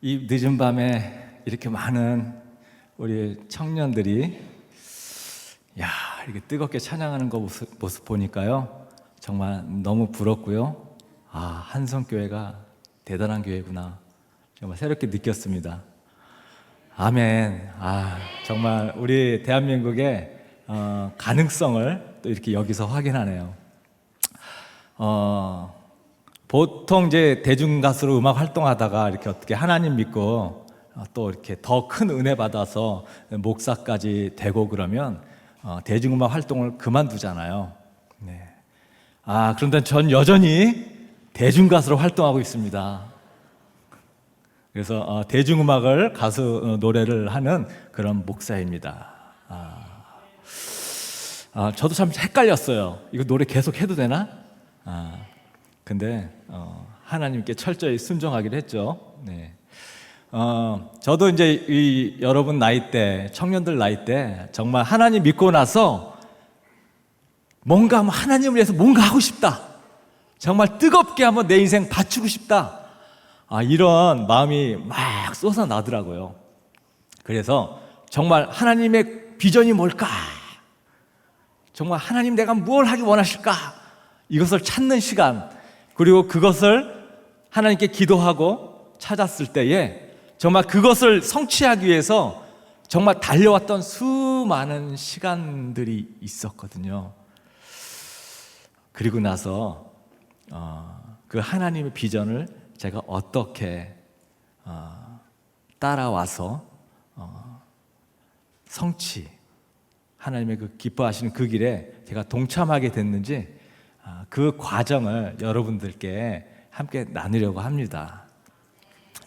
이 늦은 밤에 이렇게 많은 우리 청년들이 이렇게 뜨겁게 찬양하는 모습 보니까요, 정말 너무 부럽고요. 한성교회가 대단한 교회구나 정말 새롭게 느꼈습니다. 아멘. 정말 우리 대한민국의 가능성을 또 이렇게 여기서 확인하네요. 보통 이제 대중가수로 음악 활동하다가 이렇게 어떻게 하나님 믿고 또 이렇게 더 큰 은혜 받아서 목사까지 되고 그러면 대중음악 활동을 그만두잖아요. 네. 그런데 전 여전히 대중가수로 활동하고 있습니다. 그래서 대중음악을 가수 노래를 하는 그런 목사입니다. 저도 참 헷갈렸어요. 이거 노래 계속 해도 되나? 근데 하나님께 철저히 순종하기로 했죠. 네. 저도 이제 여러분 나이 때, 청년들 나이 때 정말 하나님 믿고 나서 뭔가 하나님을 위해서 뭔가 하고 싶다. 정말 뜨겁게 한번 내 인생 바치고 싶다. 이런 마음이 막 솟아나더라고요. 그래서 정말 하나님의 비전이 뭘까? 정말 하나님 내가 뭘 하기 원하실까? 이것을 찾는 시간, 그리고 그것을 하나님께 기도하고 찾았을 때에 정말 그것을 성취하기 위해서 정말 달려왔던 수많은 시간들이 있었거든요. 그리고 나서 그 하나님의 비전을 제가 어떻게 따라와서 성취, 하나님의 그 기뻐하시는 그 길에 제가 동참하게 됐는지 그 과정을 여러분들께 함께 나누려고 합니다.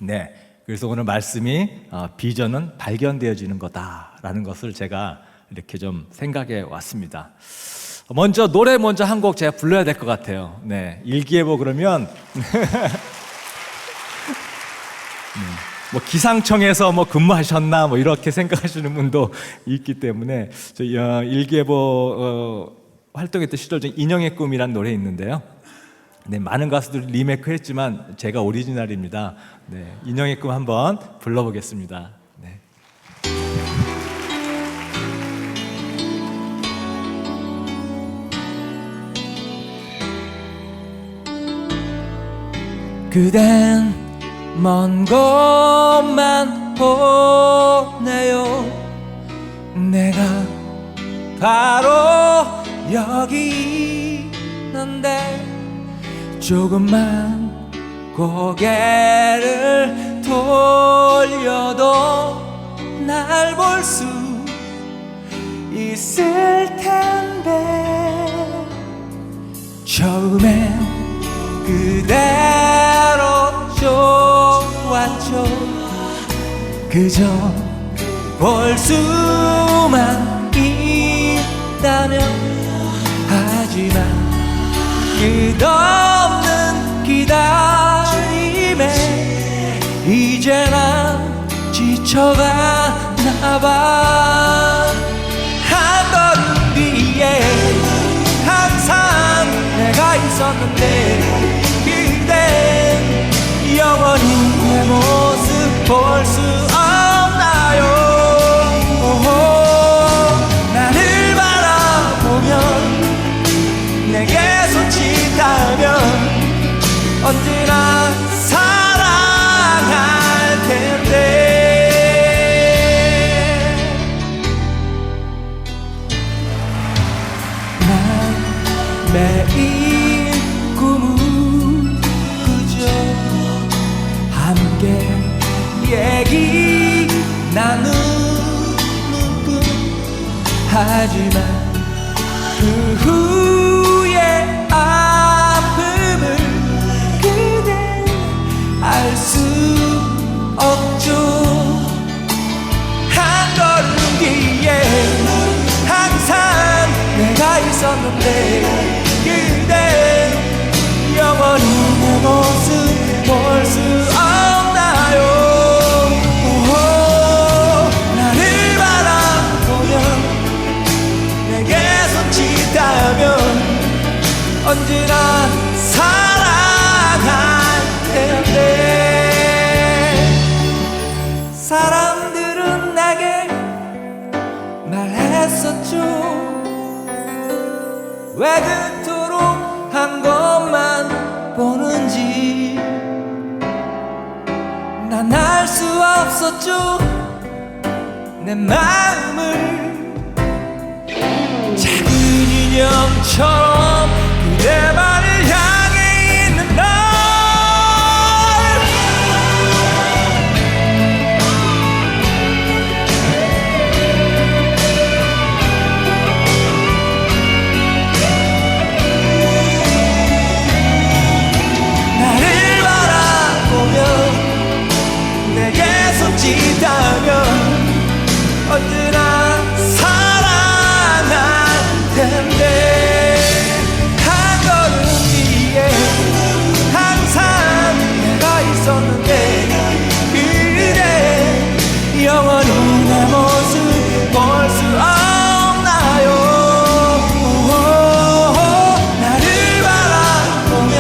네, 그래서 오늘 말씀이 비전은 발견되어지는 거다라는 것을 제가 이렇게 좀 생각해 왔습니다. 먼저 노래 한 곡 제가 불러야 될 것 같아요. 네, 일기예보 그러면 기상청에서 근무하셨나 이렇게 생각하시는 분도 있기 때문에 일기예보 활동했던 시절 중에 인형의 꿈이라는 노래 있는데요. 네, 많은 가수들이 리메이크했지만 제가 오리지널입니다. 네, 인형의 꿈 한번 불러보겠습니다. 네. 그댄 먼 곳만 보네요. 내가 바로 여기 있는데 조금만 고개를 돌려도 날 볼 수 있을 텐데 처음엔 그대로 좋았죠. 그저 볼 수만 있다면. 하지만 끝없는 기다림에 이제 난 지쳐가나 봐. 한 걸음 뒤에 항상 내가 있었는데 그댄 영원히 내 모습 볼 수 없나요? 나를 바라보면 내게 손짓하면 언제나 사랑할 텐데. 난 매일 꿈은 그저 함께 얘기 나누는 뿐. 하지만 그 후에 아픔을 그댄 알 수 없죠. 한 걸음 뒤에 항상 내가 있었는데 그댄 영원히 내 모습 볼 수 없나요? 나를 바라보면 내게 손짓하면 언제나 사랑할 텐데. 왜 그토록 한 것만 보는지 난 알 수 없었죠. 내 마음을 작은 인형처럼 그대만을 향해 있는 날 나를 바라보며 내게 손짓하며 언제나 사랑할 텐데 한 걸음 뒤에 항상 내가 있었는데 그대 영원히 내 모습 볼 수 없나요. 나를 바라보면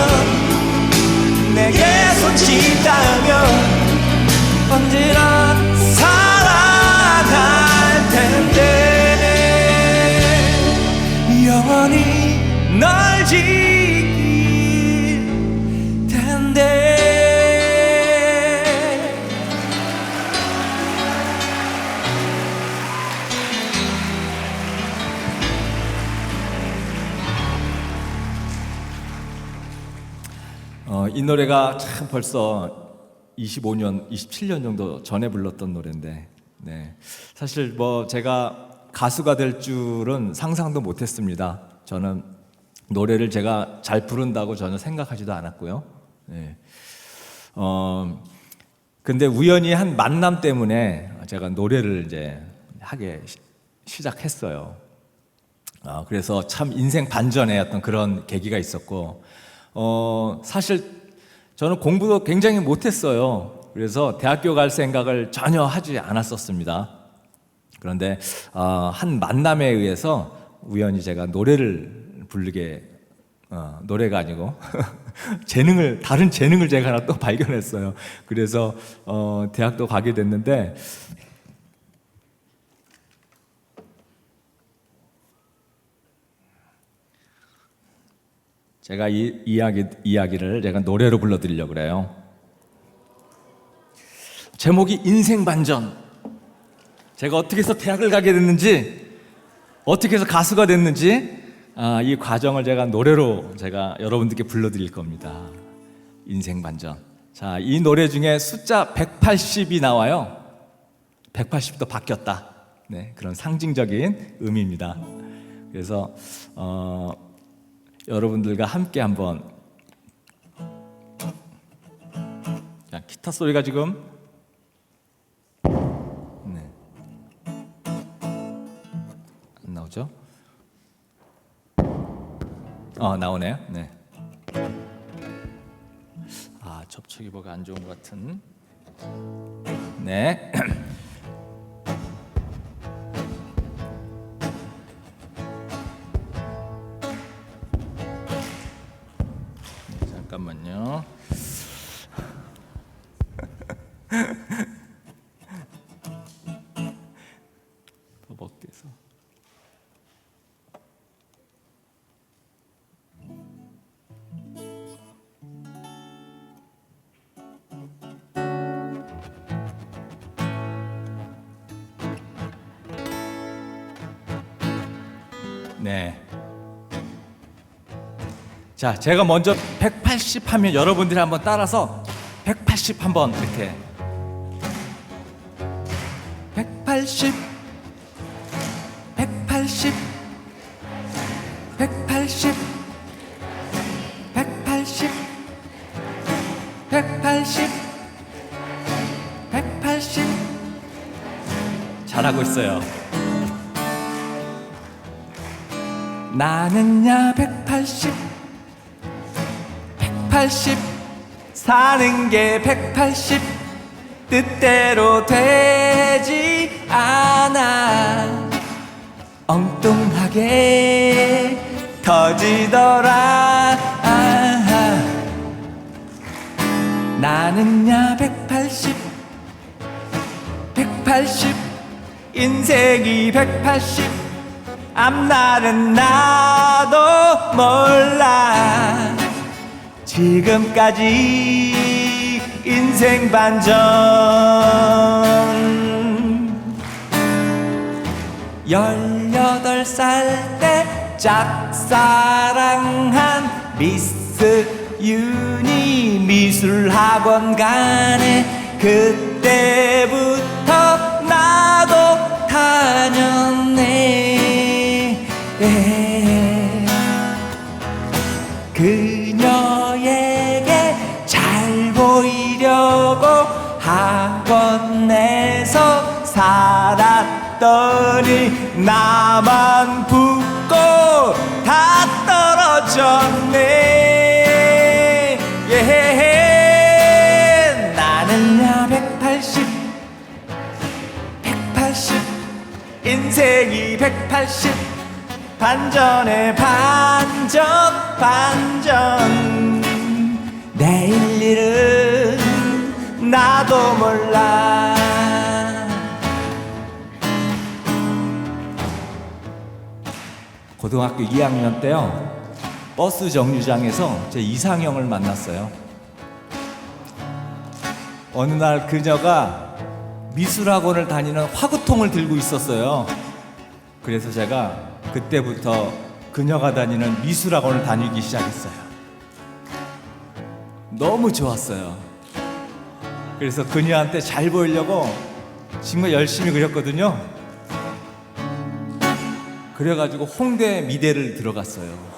내게 손짓하며 언제나 사랑할 텐데 영원히 널 지킬 텐데. 이 노래가 참 벌써 25년, 27년 정도 전에 불렀던 노래인데, 네. 사실 뭐 제가 가수가 될 줄은 상상도 못했습니다. 저는 노래를 제가 잘 부른다고 전혀 생각하지도 않았고요. 네. 근데 우연히 한 만남 때문에 제가 노래를 이제 하게 시작했어요. 그래서 참 인생 반전의 어떤 그런 계기가 있었고, 사실 저는 공부도 굉장히 못했어요. 그래서 대학교 갈 생각을 전혀 하지 않았었습니다. 그런데 한 만남에 의해서 우연히 제가 노래를 부르게, 노래가 아니고 다른 재능을 제가 하나 또 발견했어요. 그래서 대학도 가게 됐는데, 제가 이 이야기를 제가 노래로 불러드리려고 그래요. 제목이 인생 반전. 제가 어떻게 해서 대학을 가게 됐는지, 어떻게 해서 가수가 됐는지, 이 과정을 제가 노래로 제가 여러분들께 불러드릴 겁니다. 인생 반전. 자, 이 노래 중에 숫자 180이 나와요. 180도 바뀌었다. 네, 그런 상징적인 의미입니다. 그래서 여러분들과 함께 한번, 자, 기타 소리가 지금 안 나오죠? 나오네요. 네. 접촉이 뭐가 안 좋은 것 같은. 네. 잠깐만요. 버벅대서. 네. 자, 제가 먼저 180 하면 여러분들이 한번 따라서 180 한번 이렇게 180 180 180 180 180 180 잘하고 있어요. 나는야 180 180 사는 게 180 뜻대로 되지 않아 엉뚱하게 터지더라. 나는야 180 180 인생이 180 앞날은 나도 몰라. 지금까지 인생 반전. 18살 때 짝사랑한 미스 윤이 미술학원 가네. 그때부터 나도 다녔네. 그녀에게 잘 보이려고 학원 내서 살았더니 나만 붙고 다 떨어졌네. 나는야 180 인생이 180 반전에 반전. 내일 일은 나도 몰라. 고등학교 2학년 때요, 버스 정류장에서 제 이상형을 만났어요. 어느 날 그녀가 미술학원을 다니는 화구통을 들고 있었어요. 그래서 제가 그때부터 그녀가 다니는 미술학원을 다니기 시작했어요. 너무 좋았어요. 그래서 그녀한테 잘 보이려고 정말 열심히 그렸거든요. 그래가지고 홍대 미대를 들어갔어요.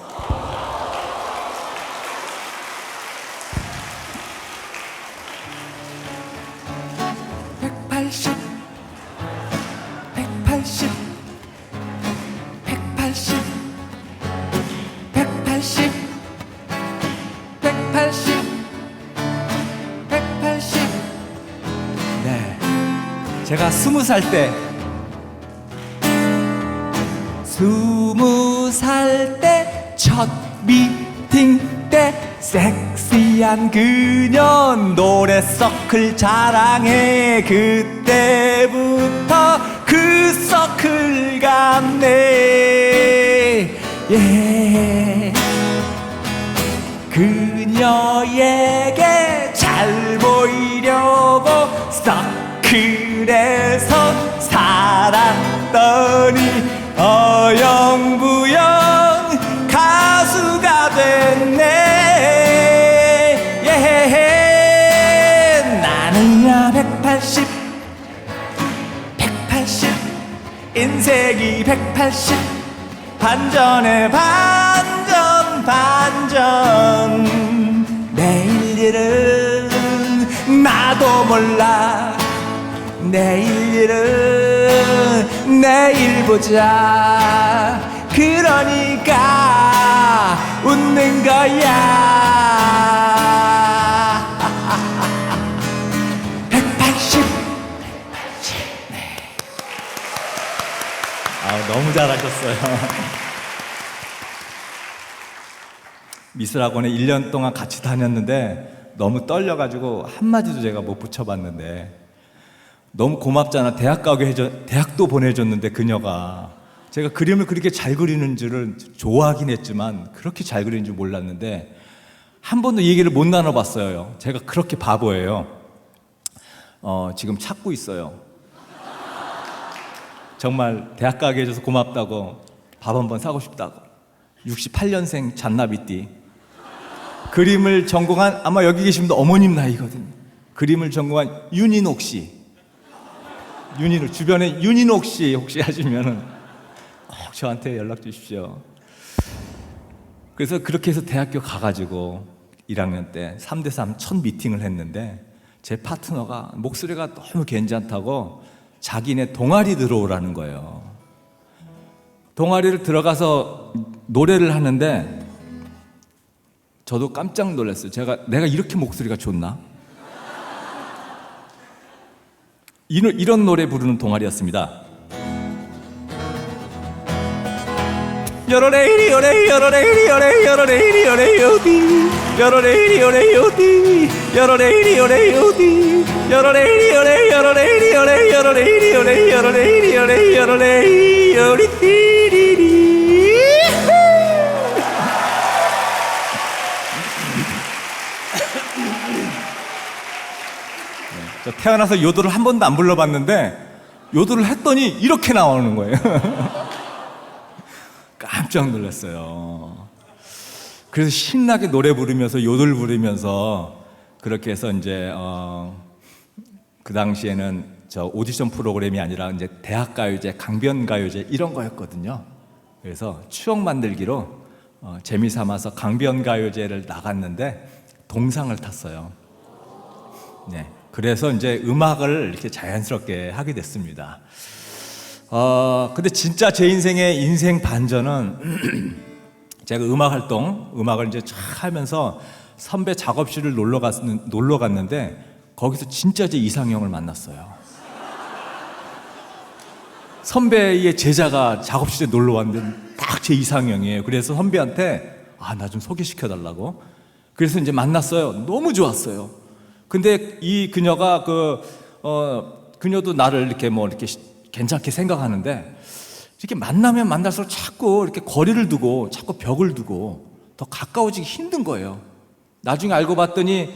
네, 제가 20살 때 20살 때 첫 미팅 때 섹시한 그녀 노래 서클 자랑해. 그때부터 그 서클 갔네. 그녀에게 잘 보이려고 서클에서 살았더니 어영부영 가수가 됐네. 나는야 180 인생이 180 반전에 반전. 내일 일은 나도 몰라. 내일 일은 내일 보자. 그러니까 웃는 거야. 180. 네. 너무 잘하셨어요. 미술학원에 1년 동안 같이 다녔는데 너무 떨려가지고 한마디도 제가 못 붙여봤는데 너무 고맙잖아. 대학도 보내줬는데 그녀가 제가 그림을 그렇게 잘 그리는 줄은 좋아하긴 했지만 그렇게 잘 그리는 줄 몰랐는데 한 번도 얘기를 못 나눠봤어요. 제가 그렇게 바보예요. 지금 찾고 있어요. 정말 대학 가게 해줘서 고맙다고 밥 한번 사고 싶다고. 68년생 잔나비띠. 그림을 전공한, 아마 여기 계신 분도 어머님 나이거든요. 그림을 전공한 윤인옥 씨. 윤인옥, 주변에 윤인옥 씨 혹시 하시면은 꼭 저한테 연락 주십시오. 그래서 그렇게 해서 대학교 가가지고 1학년 때 3대3 첫 미팅을 했는데 제 파트너가 목소리가 너무 괜찮다고 자기네 동아리 들어오라는 거예요. 동아리를 들어가서 노래를 하는데 저도 깜짝 놀랐어요. 내가 이렇게 목소리가 좋나? 이런 노래 부르는 동아리였습니다. 여러레이리 여레이 여러레이리 여레이 여러레이리 여레이 어디 여러레이리 여레이 어디 여러레이리 여레이 어디 여러레이리 여레이 여러레이리 여레이 여러레이리 여레이 여러레이리 여레이 여러레이 여리 띠리리 저 태어나서 요도를 한 번도 안 불러봤는데 요도를 했더니 이렇게 나오는 거예요. 깜짝 놀랐어요. 그래서 신나게 노래 부르면서 요도를 부르면서 그렇게 해서 이제 그 당시에는 저 오디션 프로그램이 아니라 이제 대학가요제, 강변가요제 이런 거였거든요. 그래서 추억 만들기로 재미 삼아서 강변가요제를 나갔는데 동상을 탔어요. 네, 그래서 이제 음악을 이렇게 자연스럽게 하게 됐습니다. 근데 진짜 제 인생의 인생 반전은 제가 음악을 이제 쫙 하면서 선배 작업실을 놀러 갔는데 거기서 진짜 제 이상형을 만났어요. 선배의 제자가 작업실에 놀러 왔는데 딱 제 이상형이에요. 그래서 선배한테 나 좀 소개시켜 달라고. 그래서 이제 만났어요. 너무 좋았어요. 근데 이 그녀가 그녀도 나를 이렇게 이렇게 괜찮게 생각하는데 이렇게 만나면 만날수록 자꾸 이렇게 거리를 두고 자꾸 벽을 두고 더 가까워지기 힘든 거예요. 나중에 알고 봤더니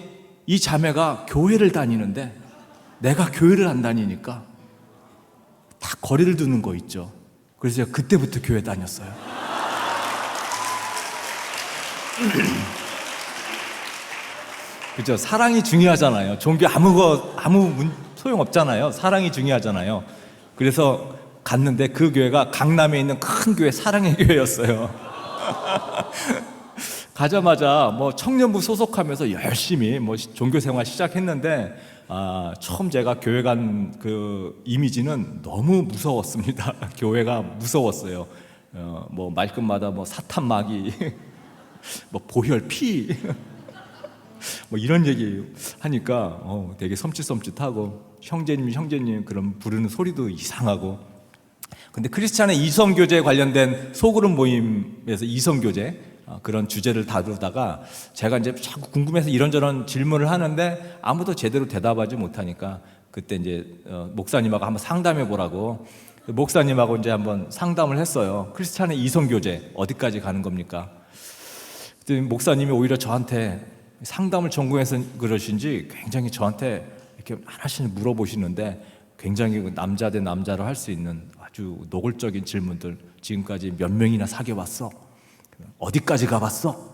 이 자매가 교회를 다니는데 내가 교회를 안 다니니까 다 거리를 두는 거 있죠. 그래서 제가 그때부터 교회 다녔어요. 그죠? 사랑이 중요하잖아요. 종교 아무 소용 없잖아요. 사랑이 중요하잖아요. 그래서 갔는데 그 교회가 강남에 있는 큰 교회, 사랑의 교회였어요. 가자마자 청년부 소속하면서 열심히 종교 생활 시작했는데 처음 제가 교회 간 그 이미지는 너무 무서웠습니다. 교회가 무서웠어요. 말끝마다 사탄 마귀, 보혈 피, 이런 얘기 하니까 되게 섬찟섬찟하고 형제님 그런 부르는 소리도 이상하고. 근데 크리스찬의 이성교제 관련된 소그룹 모임에서 이성교제 그런 주제를 다루다가 제가 이제 자꾸 궁금해서 이런저런 질문을 하는데 아무도 제대로 대답하지 못하니까 그때 이제 목사님하고 한번 상담해 보라고 목사님하고 이제 한번 상담을 했어요. 크리스찬의 이성교제 어디까지 가는 겁니까? 그때 목사님이 오히려 저한테 상담을 전공해서 그러신지 굉장히 저한테 이렇게 하나씩 물어보시는데 굉장히 남자 대 남자로 할 수 있는 아주 노골적인 질문들, 지금까지 몇 명이나 사귀어봤어? 어디까지 가봤어?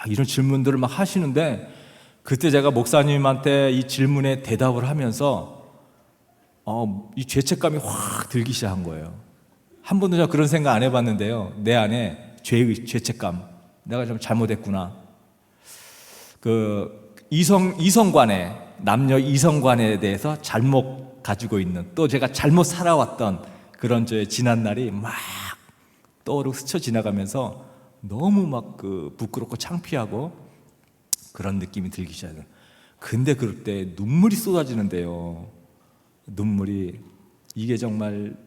이런 질문들을 막 하시는데 그때 제가 목사님한테 이 질문에 대답을 하면서 이 죄책감이 확 들기 시작한 거예요. 한 번도 제가 그런 생각 안 해봤는데요. 내 안에 죄책감, 내가 좀 잘못했구나. 그 이성관에, 남녀 이성관에 대해서 잘못 가지고 있는, 또 제가 잘못 살아왔던 그런 저의 지난 날이 막 떠오르고 스쳐 지나가면서 너무 막 부끄럽고 창피하고 그런 느낌이 들기 시작해요. 근데 그럴 때 눈물이 쏟아지는데요. 눈물이 이게 정말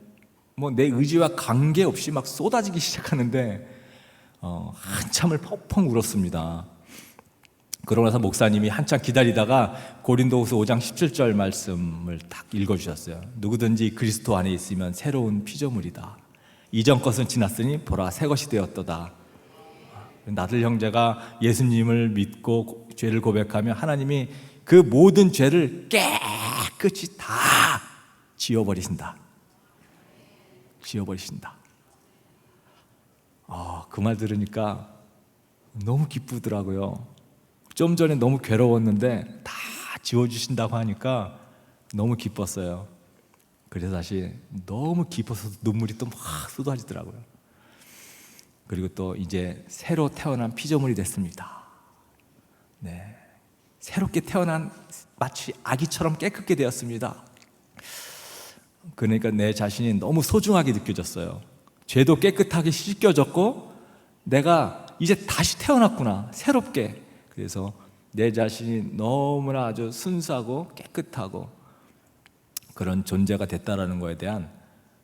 내 의지와 관계없이 막 쏟아지기 시작하는데 한참을 펑펑 울었습니다. 그러고 나서 목사님이 한참 기다리다가 고린도후서 5장 17절 말씀을 딱 읽어주셨어요. 누구든지 그리스도 안에 있으면 새로운 피조물이다. 이전 것은 지났으니 보라 새 것이 되었도다. 나들 형제가 예수님을 믿고 죄를 고백하면 하나님이 그 모든 죄를 깨끗이 다 지워버리신다. 그 말 들으니까 너무 기쁘더라고요. 좀 전에 너무 괴로웠는데 다 지워주신다고 하니까 너무 기뻤어요. 그래서 다시 너무 기뻐서 눈물이 또 막 쏟아지더라고요. 그리고 또 이제 새로 태어난 피조물이 됐습니다. 네, 새롭게 태어난 마치 아기처럼 깨끗게 되었습니다. 그러니까 내 자신이 너무 소중하게 느껴졌어요. 죄도 깨끗하게 씻겨졌고 내가 이제 다시 태어났구나, 새롭게. 그래서 내 자신이 너무나 아주 순수하고 깨끗하고 그런 존재가 됐다라는 거에 대한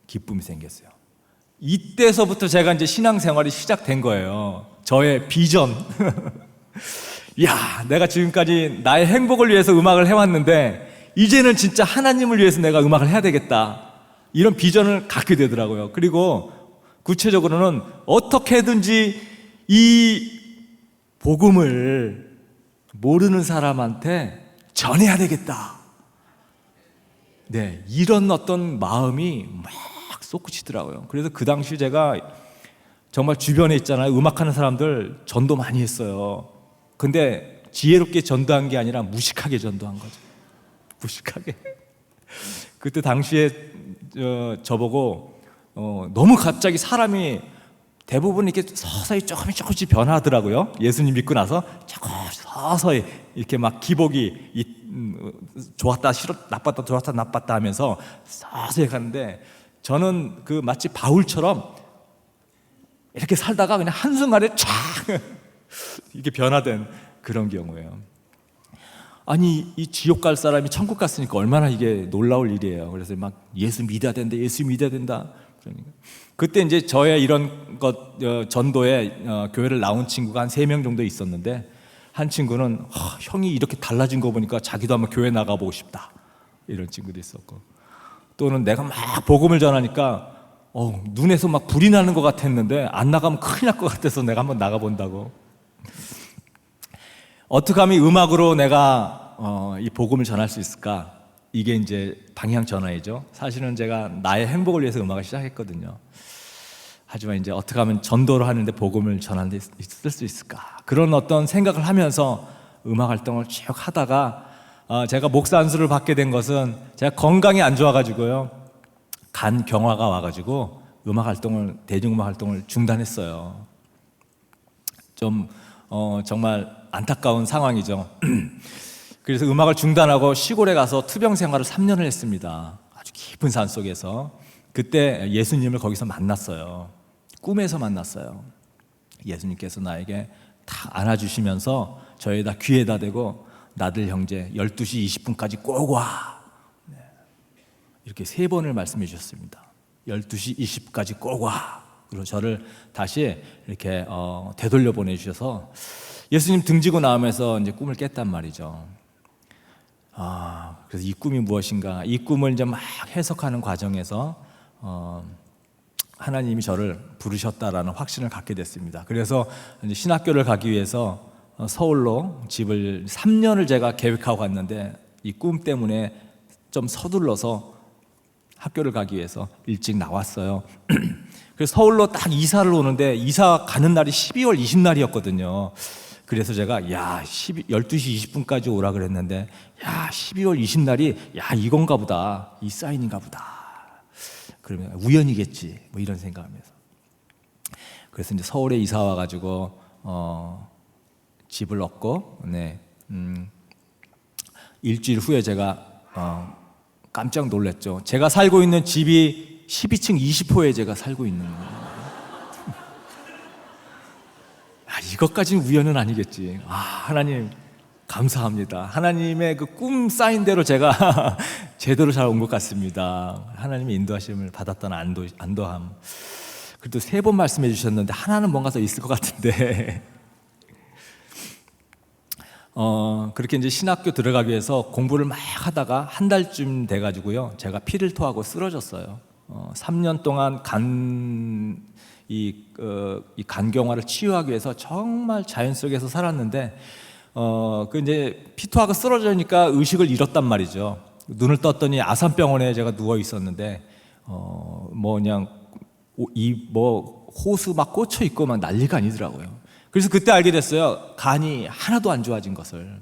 기쁨이 생겼어요. 이때서부터 제가 이제 신앙생활이 시작된 거예요. 저의 비전. 야, 내가 지금까지 나의 행복을 위해서 음악을 해왔는데 이제는 진짜 하나님을 위해서 내가 음악을 해야 되겠다. 이런 비전을 갖게 되더라고요. 그리고 구체적으로는 어떻게든지 이 복음을 모르는 사람한테 전해야 되겠다. 네, 이런 어떤 마음이 막 솟구치더라고요. 그래서 그 당시 제가 정말 주변에 있잖아요, 음악하는 사람들 전도 많이 했어요. 근데 지혜롭게 전도한 게 아니라 무식하게 전도한 거죠. 무식하게. 그때 당시에 저보고 너무 갑자기 사람이 대부분 이렇게 서서히 조금씩 변하더라고요. 예수님 믿고 나서 조금 서서히 이렇게 막 기복이 좋았다 나빴다 좋았다 나빴다 하면서 서서히 가는데, 저는 그 마치 바울처럼 이렇게 살다가 그냥 한순간에 촥 이렇게 변화된 그런 경우예요. 아니, 이 지옥 갈 사람이 천국 갔으니까 얼마나 이게 놀라울 일이에요. 그래서 막 예수 믿어야 된다, 예수 믿어야 된다. 그러니까 그때 이제 저의 이런 것 전도에 교회를 나온 친구가 한 3명 정도 있었는데, 한 친구는 형이 이렇게 달라진 거 보니까 자기도 한번 교회 나가보고 싶다, 이런 친구도 있었고, 또는 내가 막 복음을 전하니까 눈에서 막 불이 나는 것 같았는데 안 나가면 큰일 날 것 같아서 내가 한번 나가본다고. 어떻게 하면 음악으로 내가 이 복음을 전할 수 있을까? 이게 이제 방향 전환이죠. 사실은 제가 나의 행복을 위해서 음악을 시작했거든요. 하지만 이제 어떻게 하면 전도를 하는데 복음을 전할 수 있을 수 있을까? 그런 어떤 생각을 하면서 음악 활동을 쭉 하다가 제가 목사 안수를 받게 된 것은 제가 건강이 안 좋아가지고요, 간 경화가 와가지고 음악 활동을, 대중음악 활동을 중단했어요. 좀 정말 안타까운 상황이죠. 그래서 음악을 중단하고 시골에 가서 투병 생활을 3년을 했습니다. 아주 깊은 산 속에서. 그때 예수님을 거기서 만났어요. 꿈에서 만났어요. 예수님께서 나에게 다 안아주시면서 저에다 귀에다 대고 나들 형제 12시 20분까지 꼭 와, 이렇게 3번을 말씀해 주셨습니다. 12시 20분까지 꼭 와. 그리고 저를 다시 이렇게 되돌려 보내주셔서 예수님 등지고 나오면서 이제 꿈을 깼단 말이죠. 그래서 이 꿈이 무엇인가, 이 꿈을 이제 막 해석하는 과정에서 하나님이 저를 부르셨다라는 확신을 갖게 됐습니다. 그래서 이제 신학교를 가기 위해서 서울로 집을 3년을 제가 계획하고 갔는데, 이 꿈 때문에 좀 서둘러서 학교를 가기 위해서 일찍 나왔어요. 그래서 서울로 딱 이사를 오는데, 이사 가는 날이 12월 20날이었거든요. 그래서 제가 12시 20분까지 오라 그랬는데, 12월 20날이 이건가 보다, 이 사인인가 보다, 그러면 우연이겠지, 뭐 이런 생각하면서. 그래서 이제 서울에 이사 와가지고 집을 얻고, 일주일 후에 제가 깜짝 놀랐죠. 제가 살고 있는 집이 12층 20호에 제가 살고 있는 거예요. 이것까지는 우연은 아니겠지. 하나님 감사합니다. 하나님의 그 꿈 쌓인 대로 제가 제대로 잘 온 것 같습니다. 하나님의 인도하심을 받았다는 안도함. 그래도 3번 말씀해 주셨는데 하나는 뭔가 더 있을 것 같은데 그렇게 이제 신학교 들어가기 위해서 공부를 막 하다가 한 달쯤 돼가지고요, 제가 피를 토하고 쓰러졌어요. 3년 동안 이 간경화를 치유하기 위해서 정말 자연 속에서 살았는데, 그 이제 피토하고 쓰러지니까 의식을 잃었단 말이죠. 눈을 떴더니 아산병원에 제가 누워 있었는데, 그냥 호수 막 꽂혀 있고 막 난리가 아니더라고요. 그래서 그때 알게 됐어요. 간이 하나도 안 좋아진 것을.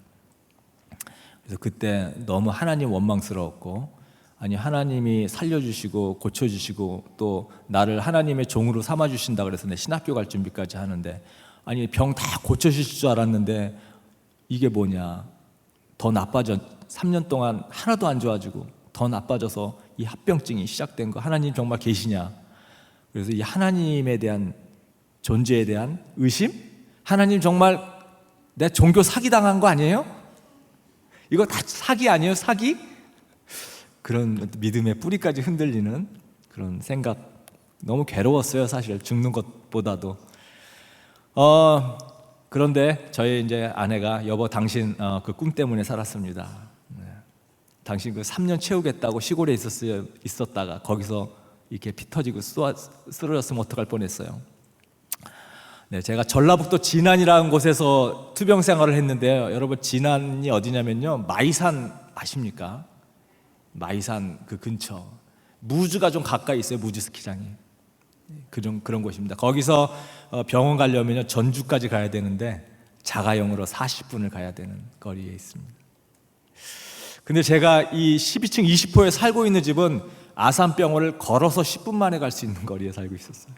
그래서 그때 너무 하나님 원망스러웠고, 아니 하나님이 살려주시고 고쳐주시고 또 나를 하나님의 종으로 삼아주신다 그래서 내 신학교 갈 준비까지 하는데, 아니 병 다 고쳐주실 줄 알았는데 이게 뭐냐, 더 나빠져. 3년 동안 하나도 안 좋아지고 더 나빠져서 이 합병증이 시작된 거, 하나님 정말 계시냐. 그래서 이 하나님에 대한 존재에 대한 의심, 하나님 정말 내 종교 사기당한 거 아니에요? 이거 다 사기 아니에요? 사기? 그런 믿음의 뿌리까지 흔들리는 그런 생각, 너무 괴로웠어요. 사실 죽는 것보다도. 그런데 저희 이제 아내가 여보 당신 그 꿈 때문에 살았습니다. 당신 그 3년 채우겠다고 시골에 있었다가 거기서 이렇게 피 터지고 쓰러졌으면 어떡할 뻔했어요. 제가 전라북도 진안이라는 곳에서 투병 생활을 했는데요. 여러분 진안이 어디냐면요, 마이산 아십니까? 마이산 그 근처, 무주가 좀 가까이 있어요. 무주 스키장이. 그런 곳입니다. 거기서 병원 가려면 전주까지 가야 되는데 자가용으로 40분을 가야 되는 거리에 있습니다. 근데 제가 이 12층 20호에 살고 있는 집은 아산병원을 걸어서 10분 만에 갈 수 있는 거리에 살고 있었어요.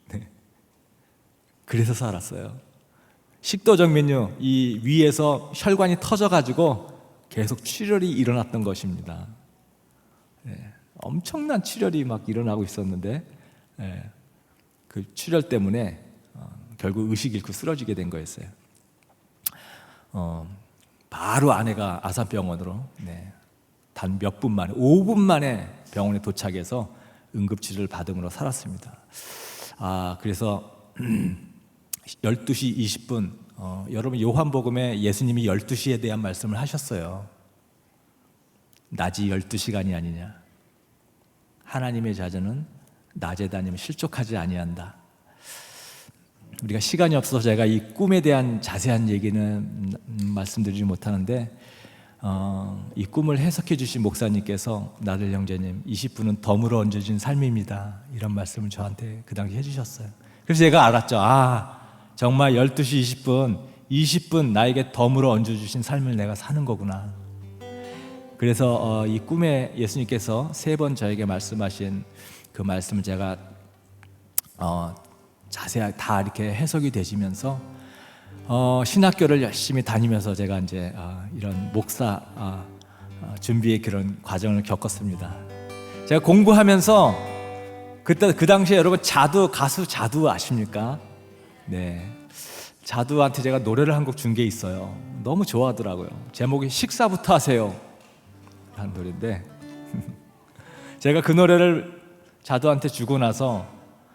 네. 그래서 살았어요. 식도정맥류 이 위에서 혈관이 터져가지고 계속 출혈이 일어났던 것입니다. 네. 엄청난 출혈이 막 일어나고 있었는데 그 출혈 때문에 결국 의식 잃고 쓰러지게 된 거였어요. 바로 아내가 아산병원으로 단 몇 분 만에 5분 만에 병원에 도착해서 응급치료를 받음으로 살았습니다. 그래서 12시 20분 여러분 요한복음에 예수님이 12시에 대한 말씀을 하셨어요. 낮이 12시간이 아니냐. 하나님의 자녀는 낮에 다니면 실족하지 아니한다. 우리가 시간이 없어서 제가 이 꿈에 대한 자세한 얘기는 말씀드리지 못하는데 이 꿈을 해석해 주신 목사님께서 나들 형제님 20분은 덤으로 얹어진 삶입니다. 이런 말씀을 저한테 그 당시 해주셨어요. 그래서 제가 알았죠. 정말 12시 20분 나에게 덤으로 얹어주신 삶을 내가 사는 거구나. 그래서 이 꿈에 예수님께서 3번 저에게 말씀하신 그 말씀을 제가 자세하게 다 이렇게 해석이 되시면서 신학교를 열심히 다니면서 제가 이제 이런 목사 준비의 그런 과정을 겪었습니다. 제가 공부하면서 그때 그 당시에 여러분 가수 자두 아십니까? 네, 자두한테 제가 노래를 한 곡 준 게 있어요. 너무 좋아하더라고요. 제목이 식사부터 하세요 한 노래인데 제가 그 노래를 자두한테 주고 나서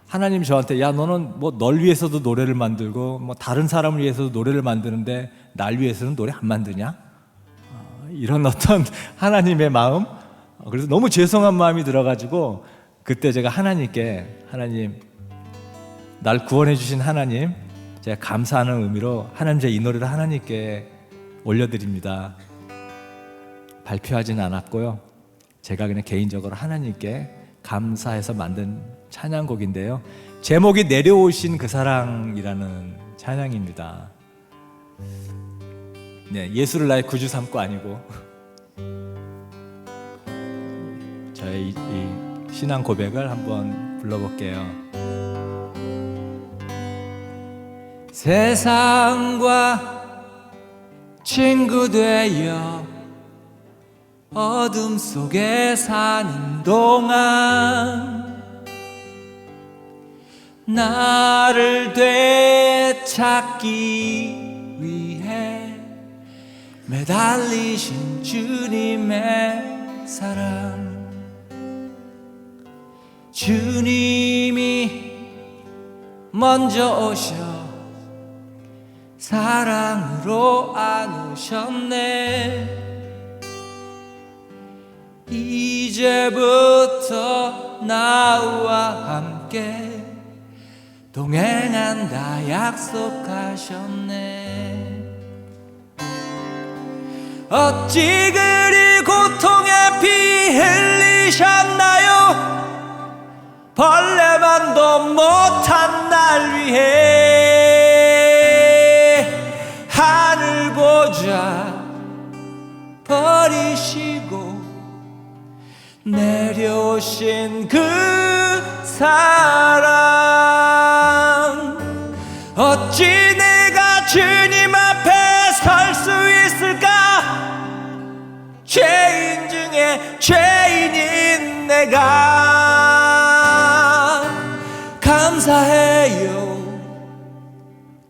하나님이 저한테 야 너는 뭐 널 위해서도 노래를 만들고 뭐 다른 사람을 위해서도 노래를 만드는데 날 위해서는 노래 안 만드냐? 이런 어떤 하나님의 마음. 그래서 너무 죄송한 마음이 들어가지고 그때 제가 하나님께 하나님 날 구원해 주신 하나님 제가 감사하는 의미로 하나님 제 이 노래를 하나님께 올려드립니다. 발표하지는 않았고요. 제가 그냥 개인적으로 하나님께 감사해서 만든 찬양곡인데요. 제목이 내려오신 그 사랑이라는 찬양입니다. 네, 예수를 나의 구주 삼고 아니고 저의 이 신앙 고백을 한번 불러볼게요. 세상과 친구 되어 어둠 속에 사는 동안 나를 되찾기 위해 매달리신 주님의 사랑 주님이 먼저 오셔 사랑으로 안으셨네 이제부터 나와 함께 동행한다 약속하셨네 어찌 그리 고통에 피 흘리셨나요 벌레만도 못한 날 위해 하늘 보좌 버리시고 내려오신 그 사랑 어찌 내가 주님 앞에 설 수 있을까 죄인 중에 죄인인 내가 감사해요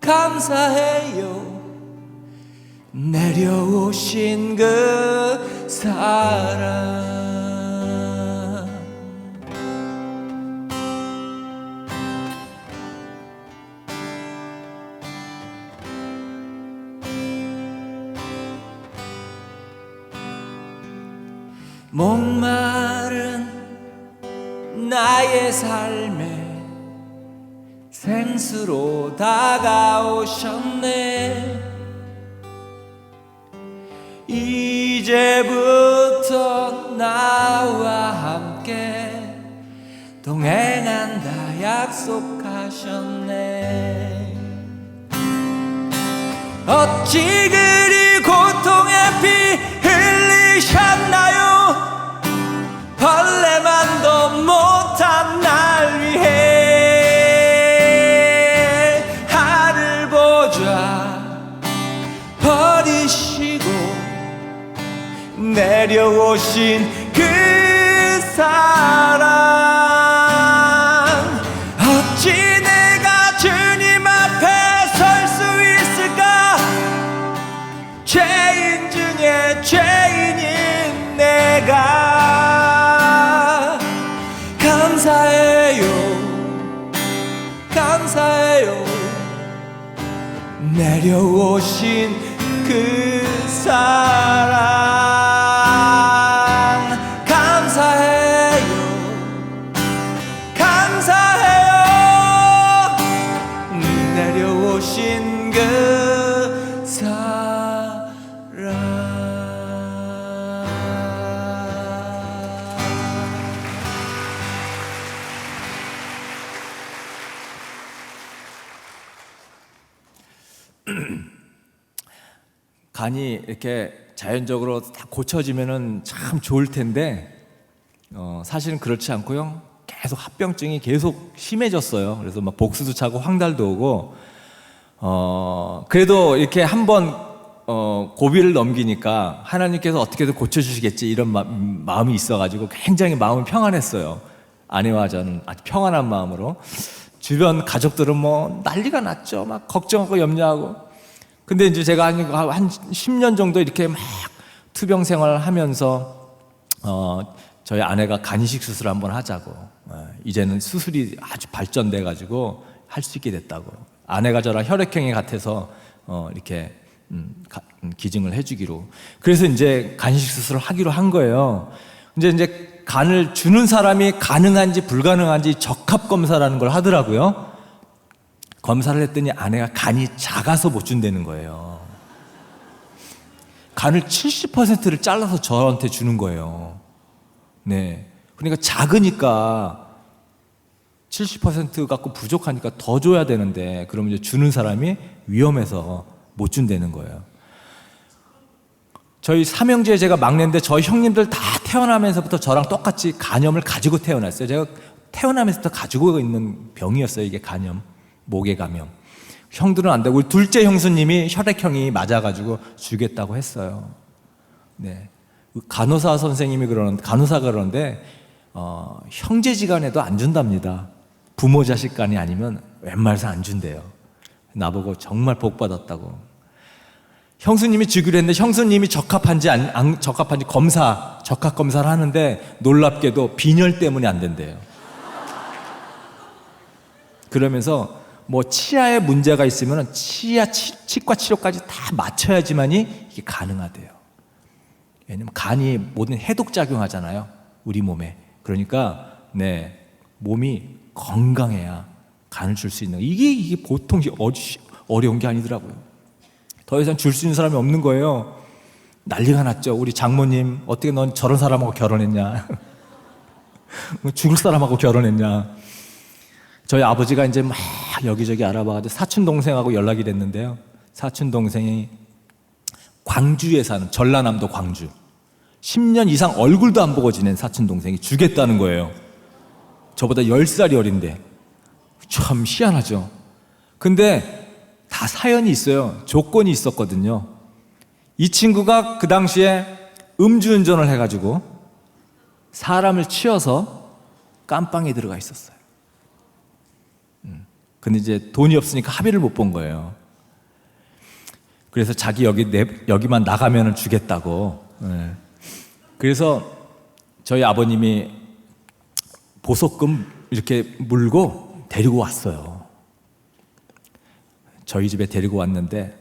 감사해요 내려오신 그 사랑 목마른 나의 삶에 생수로 다가오셨네 이제부터 나와 함께 동행한다 약속하셨네. 어찌 그리 고통의 피 흘리셨나요? 벌레만도 못한 날 위해 하늘 보좌 버리시고 내려오신 그 사랑. 어찌 내가 주님 앞에 설 수 있을까? 죄인 중에 죄인인 내가 감사해요 감사해요. 내려오신 그 사랑 감사해요 감사해요. 내려오신 그 사랑. 간이 이렇게 자연적으로 다 고쳐지면은 참 좋을 텐데 사실은 그렇지 않고요. 계속 합병증이 계속 심해졌어요. 그래서 막 복수도 차고 황달도 오고 그래도 이렇게 한번 고비를 넘기니까 하나님께서 어떻게든 고쳐주시겠지 이런 마음이 있어가지고 굉장히 마음이 평안했어요. 아내와 저는 아주 평안한 마음으로. 주변 가족들은 뭐 난리가 났죠. 막 걱정하고 염려하고. 근데 이제 제가 한 10년 정도 이렇게 막 투병 생활을 하면서 저희 아내가 간이식 수술 한번 하자고. 이제는 수술이 아주 발전돼 가지고 할 수 있게 됐다고. 아내가 저랑 혈액형이 같아서 이렇게 기증을 해주기로. 그래서 이제 간이식 수술을 하기로 한 거예요. 이제 간을 주는 사람이 가능한지 불가능한지 적합 검사라는 걸 하더라고요. 검사를 했더니 아내가 간이 작아서 못 준다는 거예요. 간을 70%를 잘라서 저한테 주는 거예요. 네. 그러니까 작으니까 70% 갖고 부족하니까 더 줘야 되는데 그러면 이제 주는 사람이 위험해서 못 준다는 거예요. 저희 삼형제에 제가 막내인데 저희 형님들 다 태어나면서부터 저랑 똑같이 간염을 가지고 태어났어요. 제가 태어나면서부터 가지고 있는 병이었어요. 이게 간염. 목에 감염. 형들은 안 되고 우리 둘째 형수님이 혈액형이 맞아가지고 주겠다고 했어요. 네, 간호사 선생님이 간호사가 그러는데 형제지간에도 안 준답니다. 부모 자식간이 아니면 웬만해서 안 준대요. 나보고 정말 복 받았다고. 형수님이 주기로 했는데 형수님이 적합한지 안 적합한지 적합 검사를 하는데 놀랍게도 빈혈 때문에 안 된대요. 그러면서 뭐 치아에 문제가 있으면 치과 치료까지 다 맞춰야지만이 이게 가능하대요. 왜냐면 간이 모든 해독 작용하잖아요, 우리 몸에. 그러니까 네, 몸이 건강해야 간을 줄 수 있는. 이게 보통 어려운 게 아니더라고요. 더 이상 줄 수 있는 사람이 없는 거예요. 난리가 났죠. 우리 장모님, 어떻게 넌 저런 사람하고 결혼했냐? 죽을 사람하고 결혼했냐? 저희 아버지가 이제 막 여기저기 알아봐가지고 사촌 동생하고 연락이 됐는데요. 사촌 동생이 광주에 사는, 전라남도 광주, 10년 이상 얼굴도 안 보고 지낸 사촌 동생이 주겠다는 거예요. 저보다 10살이 어린데. 참 희한하죠. 근데 다 사연이 있어요. 조건이 있었거든요. 이 친구가 그 당시에 음주운전을 해가지고 사람을 치어서 깜빵에 들어가 있었어요. 근데 이제 돈이 없으니까 합의를 못 본 거예요. 그래서 자기 여기만 나가면 주겠다고. 네. 그래서 저희 아버님이 보석금 이렇게 물고 데리고 왔어요. 저희 집에 데리고 왔는데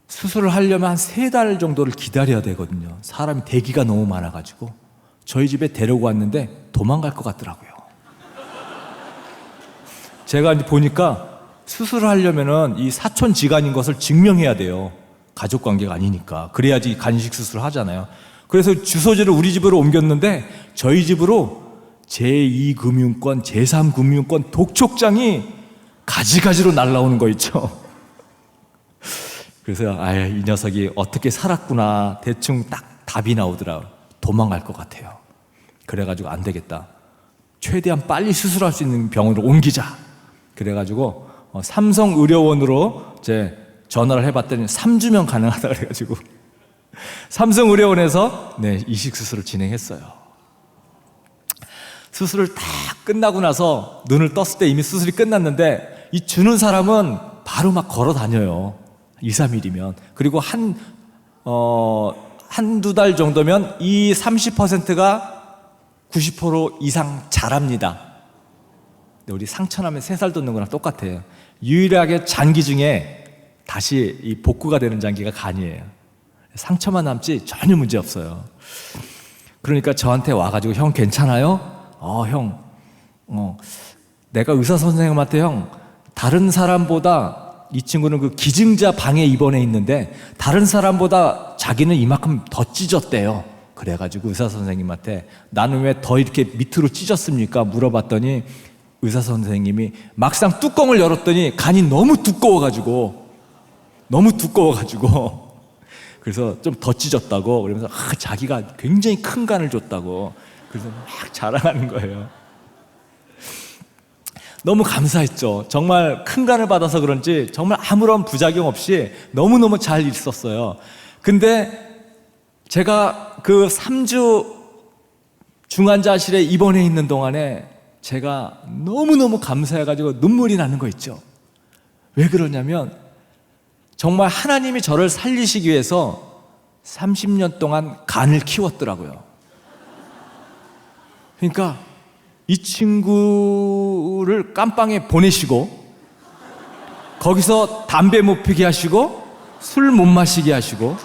수술을 하려면 한 3달 정도를 기다려야 되거든요. 사람이 대기가 너무 많아가지고. 저희 집에 데리고 왔는데 도망갈 것 같더라고요. 제가 이제 보니까 수술을 하려면은 이 사촌지간인 것을 증명해야 돼요. 가족 관계가 아니니까. 그래야지 간이식 수술을 하잖아요. 그래서 주소지를 우리 집으로 옮겼는데 저희 집으로 제2금융권, 제3금융권 독촉장이 가지가지로 날라오는 거 있죠. 그래서 이 녀석이 어떻게 살았구나 대충 딱 답이 나오더라고요. 도망갈 것 같아요. 그래가지고 안 되겠다. 최대한 빨리 수술할 수 있는 병원으로 옮기자. 그래가지고 삼성의료원으로 이제 전화를 해봤더니 3주면 가능하다 그래가지고 삼성의료원에서 이식 수술을 진행했어요. 수술을 다 끝나고 나서 눈을 떴을 때 이미 수술이 끝났는데 이 주는 사람은 바로 막 걸어 다녀요. 2, 3일이면. 그리고 한두 달 정도면 이 30%가 90% 이상 자랍니다. 근데 우리 상처나면 3살 돋는 거랑 똑같아요. 유일하게 장기 중에 다시 이 복구가 되는 장기가 간이에요. 상처만 남지 전혀 문제 없어요. 그러니까 저한테 와가지고 형 괜찮아요? 형, 내가 의사 선생님한테 형 다른 사람보다 이 친구는 그 기증자 방에 입원해 있는데 다른 사람보다 자기는 이만큼 더 찢었대요. 그래가지고 의사 선생님한테 나는 왜 더 이렇게 밑으로 찢었습니까? 물어봤더니 의사 선생님이 막상 뚜껑을 열었더니 간이 너무 두꺼워가지고 그래서 좀 더 찢었다고 그러면서 자기가 굉장히 큰 간을 줬다고 그래서 막 자랑하는 거예요. 너무 감사했죠. 정말 큰 간을 받아서 그런지 정말 아무런 부작용 없이 너무너무 잘 있었어요. 근데 제가 그 3주 중환자실에 입원해 있는 동안에 제가 너무너무 감사해가지고 눈물이 나는 거 있죠. 왜 그러냐면 정말 하나님이 저를 살리시기 위해서 30년 동안 간을 키웠더라고요. 그러니까 이 친구를 깜빵에 보내시고 거기서 담배 못 피게 하시고 술 못 마시게 하시고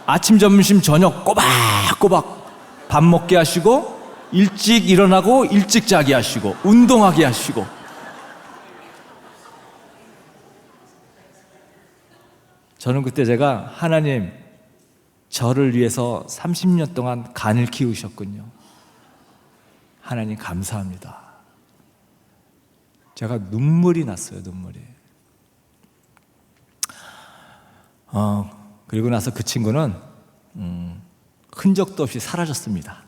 아침, 점심, 저녁 꼬박꼬박 밥 먹게 하시고 일찍 일어나고 일찍 자게 하시고 운동하게 하시고 저는 그때 제가 하나님 저를 위해서 30년 동안 간을 키우셨군요. 하나님 감사합니다. 제가 눈물이 났어요. 눈물이. 그리고 나서 그 친구는 흔적도 없이 사라졌습니다.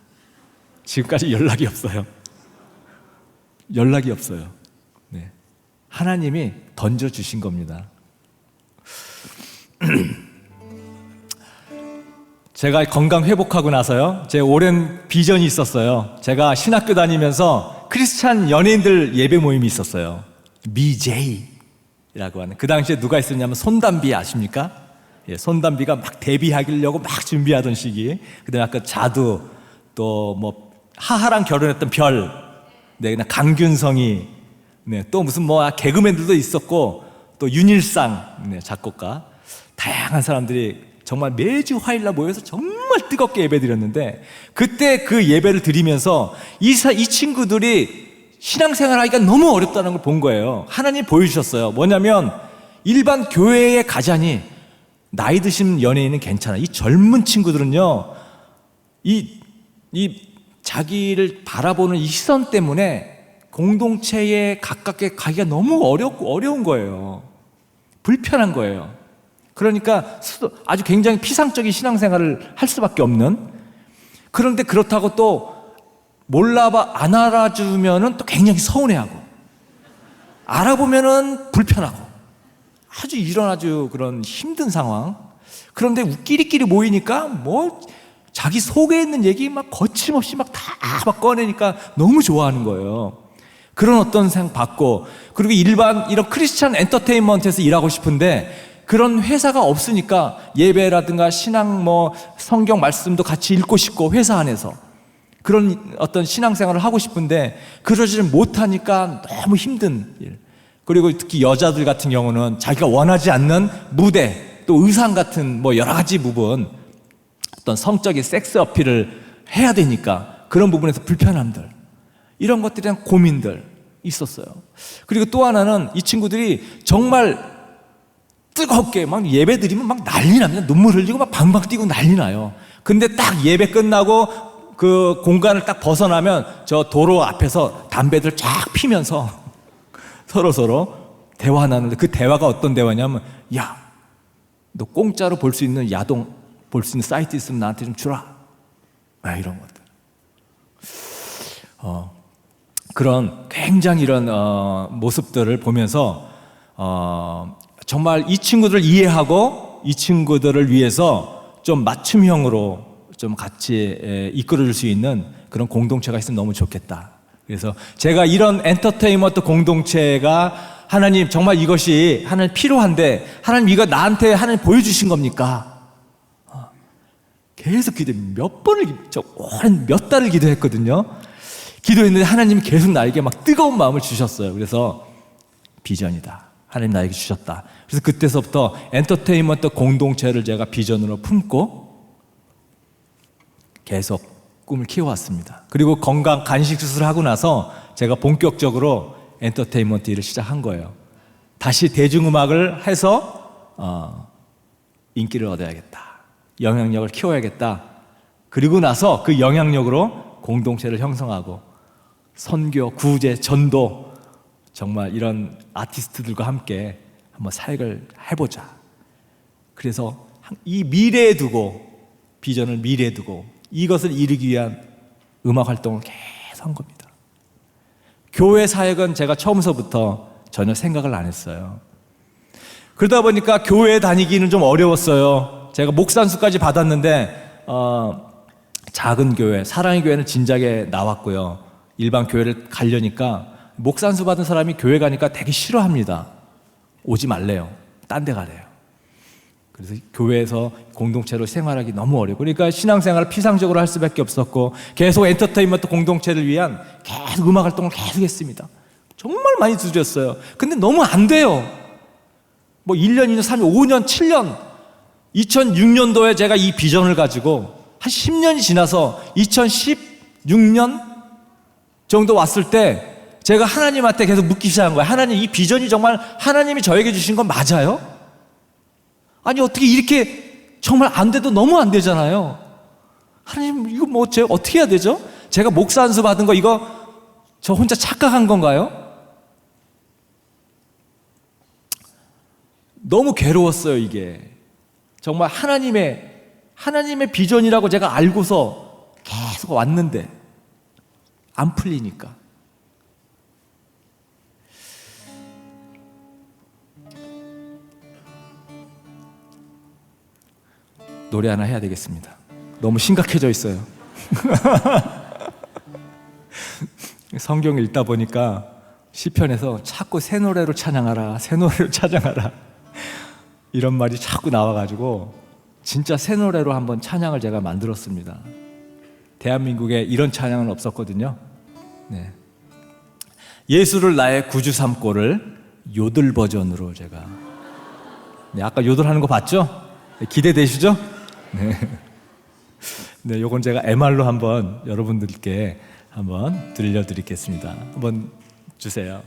지금까지 연락이 없어요. 연락이 없어요. 네. 하나님이 던져주신 겁니다. 제가 건강 회복하고 나서요, 제 오랜 비전이 있었어요. 제가 신학교 다니면서 크리스찬 연예인들 예배 모임이 있었어요. BJ라고 하는. 그 당시에 누가 있었냐면 손담비 아십니까? 예, 손담비가 막 데뷔하려고 막 준비하던 시기. 그다음에 아까 자두, 또 뭐 하하랑 결혼했던 별, 그냥 강균성이, 또 무슨 뭐 개그맨들도 있었고, 또 윤일상 작곡가, 다양한 사람들이 정말 매주 화요일날 모여서 정말 뜨겁게 예배드렸는데 그때 그 예배를 드리면서 이 친구들이 신앙생활 하기가 너무 어렵다는 걸 본 거예요. 하나님 보여주셨어요. 뭐냐면 일반 교회에 가자니 나이 드신 연예인은 괜찮아. 이 젊은 친구들은요, 이 자기를 바라보는 이 시선 때문에 공동체에 가깝게 가기가 너무 어려운 거예요. 불편한 거예요. 그러니까 아주 굉장히 피상적인 신앙생활을 할 수밖에 없는. 그런데 그렇다고 또 안 알아주면은 또 굉장히 서운해하고, 알아보면은 불편하고, 아주 그런 힘든 상황. 그런데 우리끼리 모이니까 뭐 자기 속에 있는 얘기 막 거침없이 막 다 꺼내니까 너무 좋아하는 거예요. 그런 어떤 생각 받고, 그리고 이런 크리스찬 엔터테인먼트에서 일하고 싶은데 그런 회사가 없으니까 예배라든가 신앙 성경 말씀도 같이 읽고 싶고 회사 안에서 그런 어떤 신앙생활을 하고 싶은데 그러지를 못하니까 너무 힘든 일. 그리고 특히 여자들 같은 경우는 자기가 원하지 않는 무대, 또 의상 같은 여러 가지 부분, 어떤 성적인 섹스 어필을 해야 되니까 그런 부분에서 불편함들, 이런 것들에 대한 고민들 있었어요. 그리고 또 하나는 이 친구들이 정말 뜨겁게 막 예배 드리면 막 난리 납니다. 눈물 흘리고 막 방방 뛰고 난리 나요. 근데 딱 예배 끝나고 그 공간을 딱 벗어나면 저 도로 앞에서 담배들 쫙 피면서 서로 대화 나누는데, 그 대화가 어떤 대화냐면, 야, 너 공짜로 볼 수 있는 야동 볼 수 있는 사이트 있으면 나한테 좀 주라. 이런 것들. 그런 굉장히 이런 모습들을 보면서 정말 이 친구들을 이해하고 이 친구들을 위해서 좀 맞춤형으로 좀 같이 이끌어줄 수 있는 그런 공동체가 있으면 너무 좋겠다. 그래서 제가 이런 엔터테인먼트 공동체가, 하나님 정말 이것이 하나님 필요한데, 하나님 이거 나한테 하나님 보여주신 겁니까? 계속 오랜 몇 달을 기도했거든요. 기도했는데 하나님이 계속 나에게 막 뜨거운 마음을 주셨어요. 그래서 비전이다, 하나님 나에게 주셨다. 그래서 그때서부터 엔터테인먼트 공동체를 제가 비전으로 품고 계속 꿈을 키워왔습니다. 그리고 건강 간식 수술을 하고 나서 제가 본격적으로 엔터테인먼트 일을 시작한 거예요. 다시 대중음악을 해서 인기를 얻어야겠다, 영향력을 키워야겠다. 그리고 나서 그 영향력으로 공동체를 형성하고 선교, 구제, 전도, 정말 이런 아티스트들과 함께 한번 사역을 해보자. 그래서 이 미래에 두고, 비전을 미래에 두고 이것을 이루기 위한 음악 활동을 계속 한 겁니다. 교회 사역은 제가 처음서부터 전혀 생각을 안 했어요. 그러다 보니까 교회 다니기는 좀 어려웠어요. 제가 목산수까지 받았는데 작은 교회, 사랑의 교회는 진작에 나왔고요. 일반 교회를 가려니까 목산수 받은 사람이 교회 가니까 되게 싫어합니다. 오지 말래요. 딴 데 가래요. 그래서 교회에서 공동체로 생활하기 너무 어려워. 그러니까 신앙생활을 피상적으로 할 수밖에 없었고, 계속 엔터테인먼트 공동체를 위한 계속 음악 활동을 계속 했습니다. 정말 많이 두드렸어요. 근데 너무 안 돼요. 뭐 1년, 2년, 3년, 5년, 7년 2006년도에 제가 이 비전을 가지고 한 10년이 지나서 2016년 정도 왔을 때 제가 하나님한테 계속 묻기 시작한 거예요. 하나님, 이 비전이 정말 하나님이 저에게 주신 건 맞아요? 아니, 어떻게 이렇게 정말 안 돼도 너무 안 되잖아요. 하나님, 이거 뭐 제가 어떻게 해야 되죠? 제가 목사 안수 받은 거 이거 저 혼자 착각한 건가요? 너무 괴로웠어요. 이게 정말 하나님의 비전이라고 제가 알고서 계속 왔는데 안 풀리니까. 노래 하나 해야 되겠습니다. 너무 심각해져 있어요. 성경 읽다 보니까 시편에서 자꾸 새 노래로 찬양하라, 새 노래로 찬양하라, 이런 말이 자꾸 나와가지고 진짜 새 노래로 한번 찬양을 제가 만들었습니다. 대한민국에 이런 찬양은 없었거든요. 네. 예수를 나의 구주 삼고를 요들 버전으로 제가, 네, 아까 요들하는 거 봤죠? 네, 기대되시죠? 네. 네, 요건 제가 MR로 한번 여러분들께 한번 들려드리겠습니다. 한번 주세요.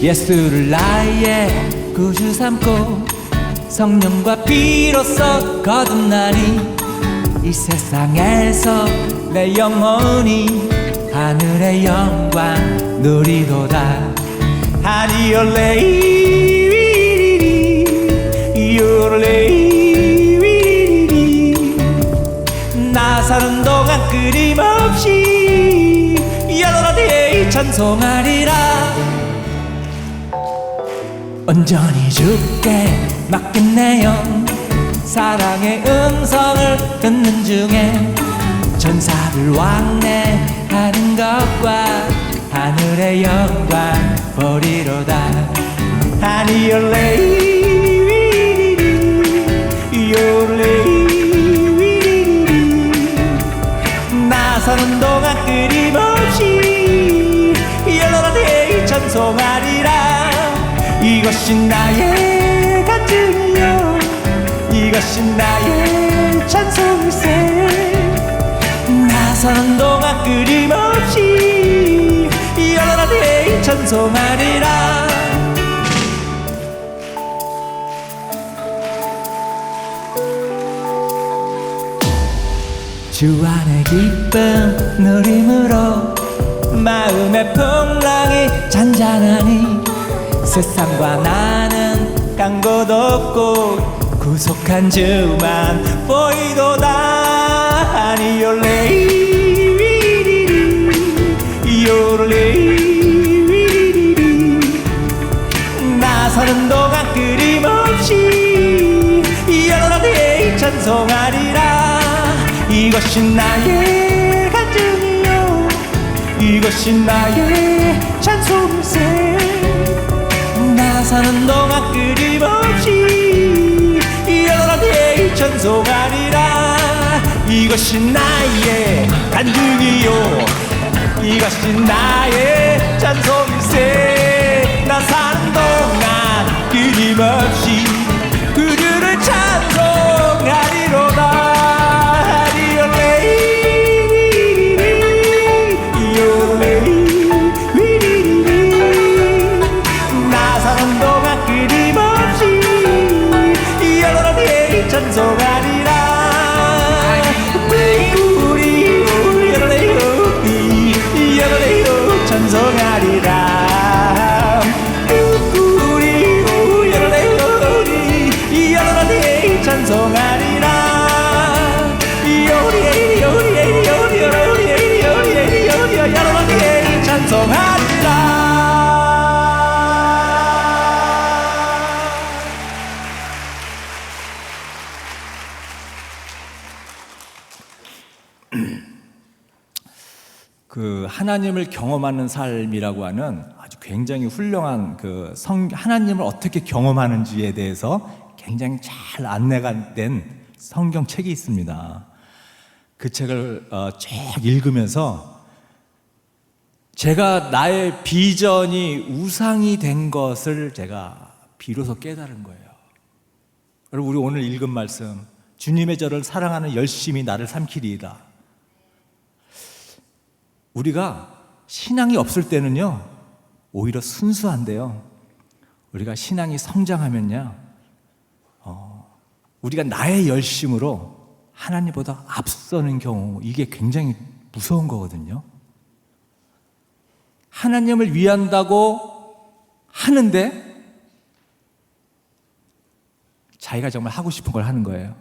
예수를 나의 구주 삼고 성령과 비로소 거듭나니 이 세상에서 내 영혼이 하늘의 영광 누리도다. 하리올레이 요레이 나 사는 동안 끊임없이 여러분의 찬송하리라. 온전히 주께 맡긴 내 영 사랑의 음성을 듣는 중에 천사들 왕래하는 것과 하늘의 영광 보리로다. 하니올레이 요레이 나 사는 동안 끊임없이 여러분의 찬송하리라. 이곳 이것이 나의 간증이요 이것이 나의 찬송일세 나서는 동안 끊임없이 여러분의 찬송하리라 주 안의 기쁨 누림으로 마음의 풍랑이 잔잔하니 세상과 나는 간 곳 없고 구속한 주만 보이도다 아니 요레이리리 나서는 동안 끊임없이 여러분의 찬송하리라 이것이 나의 간증이요 이것이 나의 찬송일세 나서는 동안 끊임없이 여러분의 찬송하리라 이것이 나의 간증이요 이것이 나의 찬송일세 나 사는 동안 끊임없이 그들을 찬송하리로다 찬송하리라 우리 여러레이로 찬송하리라 우리 여러레이 찬송하리라 여러레이 찬송하리라 그 하나님을 경험하는 삶이라고 하는 아주 굉장히 훌륭한 그 하나님을 어떻게 경험하는지에 대해서 굉장히 잘 안내가 된 성경책이 있습니다. 그 책을 쭉 읽으면서 제가 나의 비전이 우상이 된 것을 제가 비로소 깨달은 거예요. 여러분 우리 오늘 읽은 말씀 주님의 저를 사랑하는 열심이 나를 삼키리이다. 우리가 신앙이 없을 때는요 오히려 순수한데요 우리가 신앙이 성장하면요 우리가 나의 열심으로 하나님보다 앞서는 경우 이게 굉장히 무서운 거거든요. 하나님을 위한다고 하는데 자기가 정말 하고 싶은 걸 하는 거예요.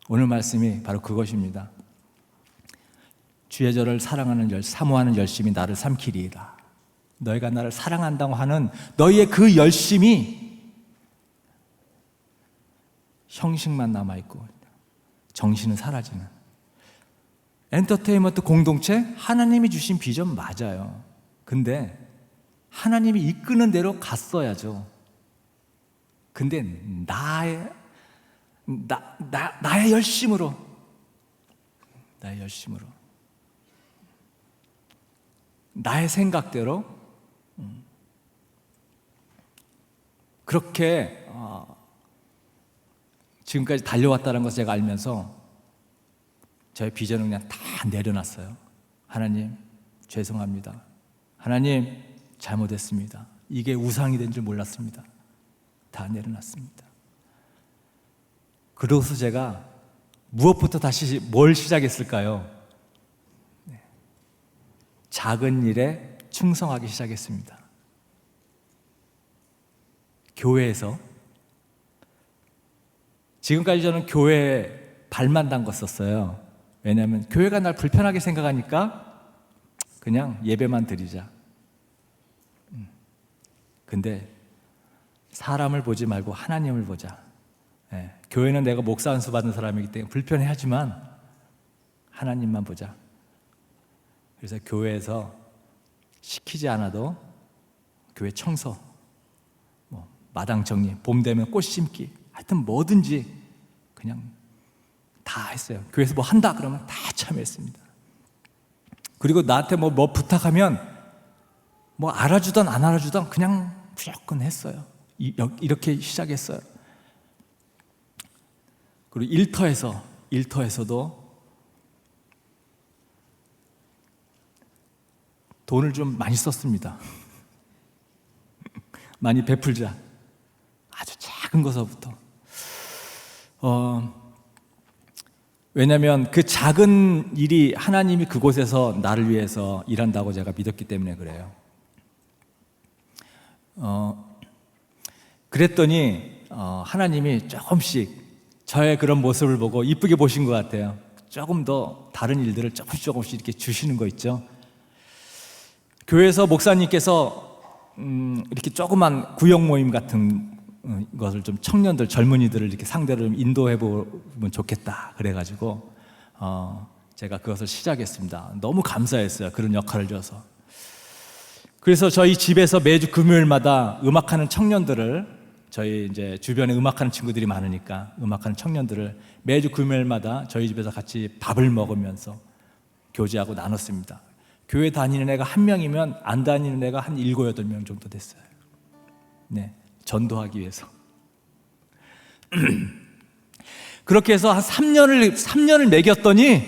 오늘 말씀이 바로 그것입니다. 주의 저를 사모하는 열심이 나를 삼키리이다. 너희가 나를 사랑한다고 하는 너희의 그 열심이 형식만 남아있고 정신은 사라지는 엔터테인먼트 공동체 하나님이 주신 비전 맞아요. 근데 하나님이 이끄는 대로 갔어야죠. 근데 나의 열심으로 나의 생각대로 그렇게 지금까지 달려왔다는 것을 제가 알면서 저의 비전을 그냥 다 내려놨어요. 하나님 죄송합니다. 하나님 잘못했습니다. 이게 우상이 된 줄 몰랐습니다. 다 내려놨습니다. 그러고서 제가 무엇부터 다시 뭘 시작했을까요? 작은 일에 충성하기 시작했습니다. 교회에서 지금까지 저는 교회에 발만 담궜었어요. 왜냐하면 교회가 날 불편하게 생각하니까 그냥 예배만 드리자. 근데 사람을 보지 말고 하나님을 보자. 교회는 내가 목사 안수 받은 사람이기 때문에 불편해하지만 하나님만 보자. 그래서 교회에서 시키지 않아도 교회 청소, 마당 정리, 봄 되면 꽃 심기, 하여튼 뭐든지 그냥 다 했어요. 교회에서 뭐 한다 그러면 다 참여했습니다. 그리고 나한테 뭐 부탁하면 뭐 알아주던 안 알아주던 그냥 무조건 했어요. 이렇게 시작했어요. 그리고 일터에서도 돈을 좀 많이 썼습니다. 많이 베풀자. 아주 작은 것서부터. 왜냐하면 그 작은 일이 하나님이 그곳에서 나를 위해서 일한다고 제가 믿었기 때문에 그래요. 그랬더니 하나님이 조금씩 저의 그런 모습을 보고 이쁘게 보신 것 같아요. 조금 더 다른 일들을 조금씩 이렇게 주시는 거 있죠. 교회에서 목사님께서 이렇게 조그만 구역 모임 같은 것을 좀 청년들, 젊은이들을 이렇게 상대로 좀 인도해 보면 좋겠다 그래가지고 제가 그것을 시작했습니다. 너무 감사했어요. 그런 역할을 줘서. 그래서 저희 집에서 매주 금요일마다 음악하는 청년들을, 저희 이제 주변에 음악하는 친구들이 많으니까 음악하는 청년들을 매주 금요일마다 저희 집에서 같이 밥을 먹으면서 교제하고 나눴습니다. 교회 다니는 애가 한 명이면 안 다니는 애가 한 7, 8명 정도 됐어요. 네, 전도하기 위해서. 그렇게 해서 한 3년을 먹였더니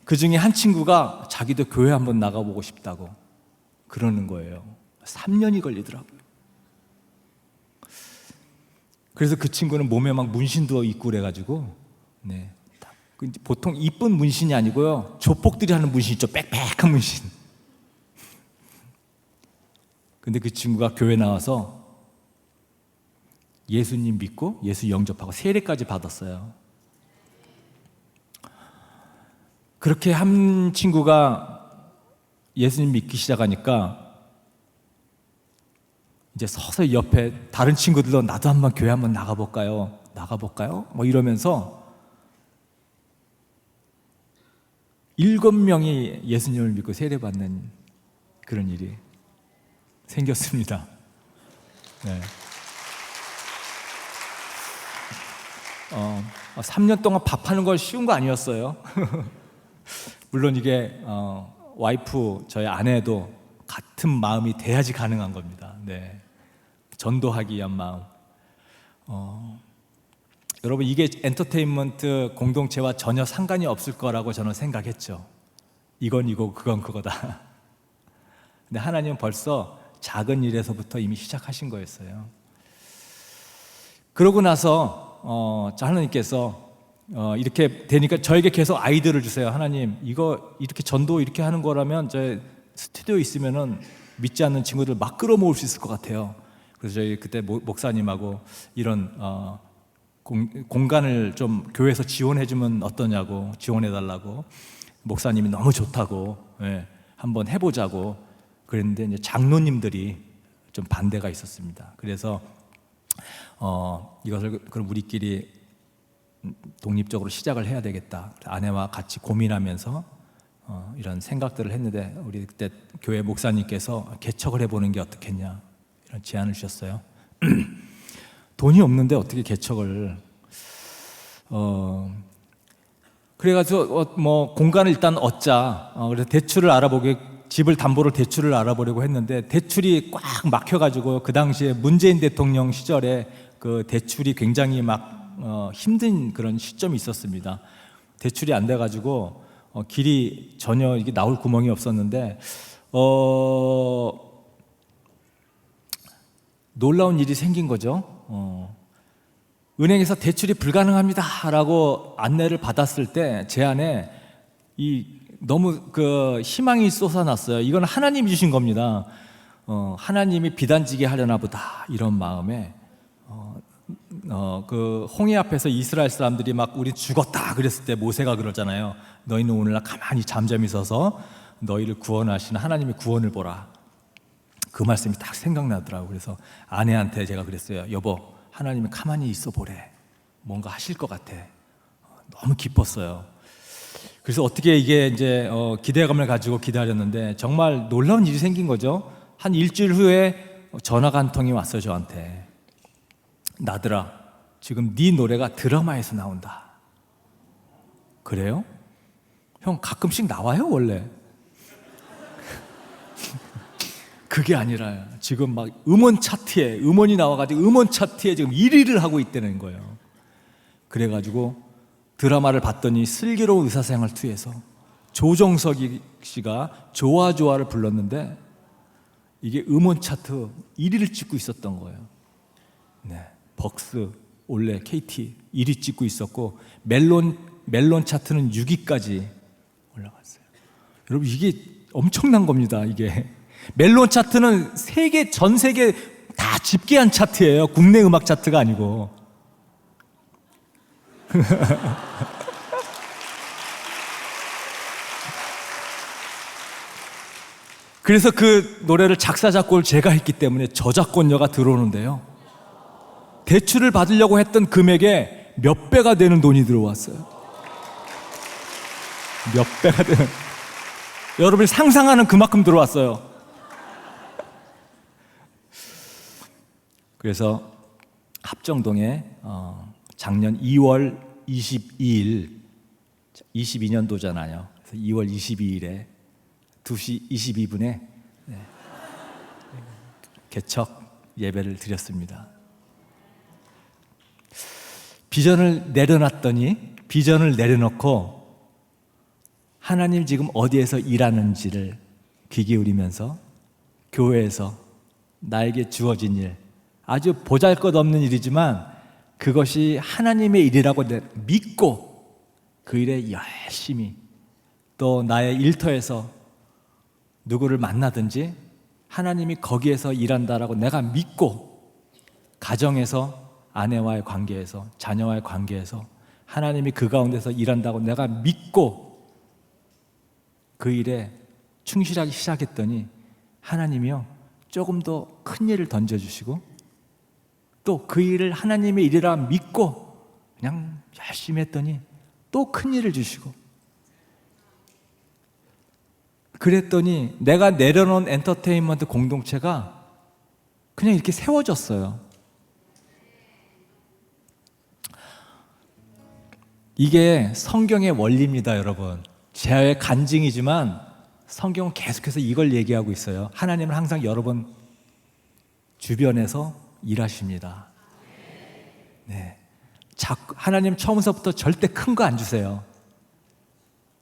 그 중에 한 친구가 자기도 교회 한번 나가보고 싶다고 그러는 거예요. 3년이 걸리더라고요. 그래서 그 친구는 몸에 막 문신도 있고 그래가지고, 네, 보통 이쁜 문신이 아니고요, 조폭들이 하는 문신 있죠. 빽빽한 문신. 근데 그 친구가 교회 나와서 예수님 믿고 예수 영접하고 세례까지 받았어요. 그렇게 한 친구가 예수님 믿기 시작하니까 이제 서서히 옆에 다른 친구들도 나도 한번 교회 한번 나가볼까요? 뭐 이러면서 7명이 예수님을 믿고 세례받는 그런 일이 생겼습니다. 네. 3년 동안 밥하는 건 쉬운 거 아니었어요. 물론 이게 와이프, 저희 아내도 같은 마음이 돼야지 가능한 겁니다. 네. 전도하기 위한 마음. 여러분, 이게 엔터테인먼트 공동체와 전혀 상관이 없을 거라고 저는 생각했죠. 이건 이거고 그건 그거다. 근데 하나님은 벌써 작은 일에서부터 이미 시작하신 거였어요. 그러고 나서 하나님께서 이렇게 되니까 저에게 계속 아이디어를 주세요. 하나님, 이거 이렇게 전도 이렇게 하는 거라면 저 스튜디오에 있으면은 믿지 않는 친구들 막 끌어모을 수 있을 것 같아요. 그래서 저희 그때 목사님하고 이런 공간을 좀 교회에서 지원해주면 어떠냐고, 지원해달라고, 목사님이 너무 좋다고, 예, 한번 해보자고 그랬는데 이제 장로님들이 좀 반대가 있었습니다. 그래서 이것을 그럼 우리끼리 독립적으로 시작을 해야 되겠다. 아내와 같이 고민하면서 이런 생각들을 했는데, 우리 그때 교회 목사님께서 개척을 해보는 게 어떻겠냐 이런 제안을 주셨어요. 돈이 없는데 어떻게 개척을? 그래가지고 뭐 공간을 일단 얻자. 그래서 대출을 집을 담보로 대출을 알아보려고 했는데 대출이 꽉 막혀가지고, 그 당시에 문재인 대통령 시절에 그 대출이 굉장히 막 힘든 그런 시점이 있었습니다. 대출이 안 돼가지고 길이 전혀 이게 나올 구멍이 없었는데 놀라운 일이 생긴 거죠. 은행에서 대출이 불가능합니다라고 안내를 받았을 때 제 안에 너무 그 희망이 솟아났어요. 이건 하나님이 주신 겁니다. 하나님이 비단지게 하려나 보다 이런 마음에 그 홍해 앞에서 이스라엘 사람들이 막 우리 죽었다 그랬을 때 모세가 그러잖아요. 너희는 오늘날 가만히 잠잠히 서서 너희를 구원하시는 하나님의 구원을 보라. 그 말씀이 딱 생각나더라고요. 그래서 아내한테 제가 그랬어요. 여보, 하나님이 가만히 있어 보래. 뭔가 하실 것 같아. 너무 기뻤어요. 그래서 어떻게 이게 이제 기대감을 가지고 기다렸는데 정말 놀라운 일이 생긴 거죠. 한 일주일 후에 전화가 한 통이 왔어요, 저한테. 나들아, 지금 네 노래가 드라마에서 나온다. 그래요? 형 가끔씩 나와요 원래. 그게 아니라 지금 막 음원 차트에 음원이 나와가지고 음원 차트에 지금 1위를 하고 있다는 거예요. 그래가지고 드라마를 봤더니 슬기로운 의사생활 2에서 조정석 씨가 좋아 좋아를 불렀는데 이게 음원 차트 1위를 찍고 있었던 거예요. 네, 벅스 올레 KT 1위 찍고 있었고 멜론 차트는 6위까지 올라갔어요. 여러분 이게 엄청난 겁니다. 이게 멜론 차트는 전 세계 다 집계한 차트예요. 국내 음악 차트가 아니고. 그래서 그 노래를 작사 작곡을 제가 했기 때문에 저작권료가 들어오는데요. 대출을 받으려고 했던 금액에 몇 배가 되는 돈이 들어왔어요. 몇 배가 되는. 여러분이 상상하는 그만큼 들어왔어요. 그래서 합정동에 작년 2월 22일 22년도잖아요. 그래서 2월 22일에 2시 22분에 개척 예배를 드렸습니다. 비전을 내려놓고 하나님 지금 어디에서 일하는지를 귀 기울이면서 교회에서 나에게 주어진 일, 아주 보잘것없는 일이지만 그것이 하나님의 일이라고 믿고 그 일에 열심히, 또 나의 일터에서 누구를 만나든지 하나님이 거기에서 일한다라고 내가 믿고, 가정에서 아내와의 관계에서, 자녀와의 관계에서 하나님이 그 가운데서 일한다고 내가 믿고 그 일에 충실하기 시작했더니 하나님이요 조금 더 큰 일을 던져주시고, 또 그 일을 하나님의 일이라 믿고 그냥 열심히 했더니 또 큰 일을 주시고, 그랬더니 내가 내려놓은 엔터테인먼트 공동체가 그냥 이렇게 세워졌어요. 이게 성경의 원리입니다, 여러분. 제 간증이지만 성경은 계속해서 이걸 얘기하고 있어요. 하나님은 항상 여러분 주변에서 일하십니다. 네. 하나님 처음서부터 절대 큰 거 안 주세요.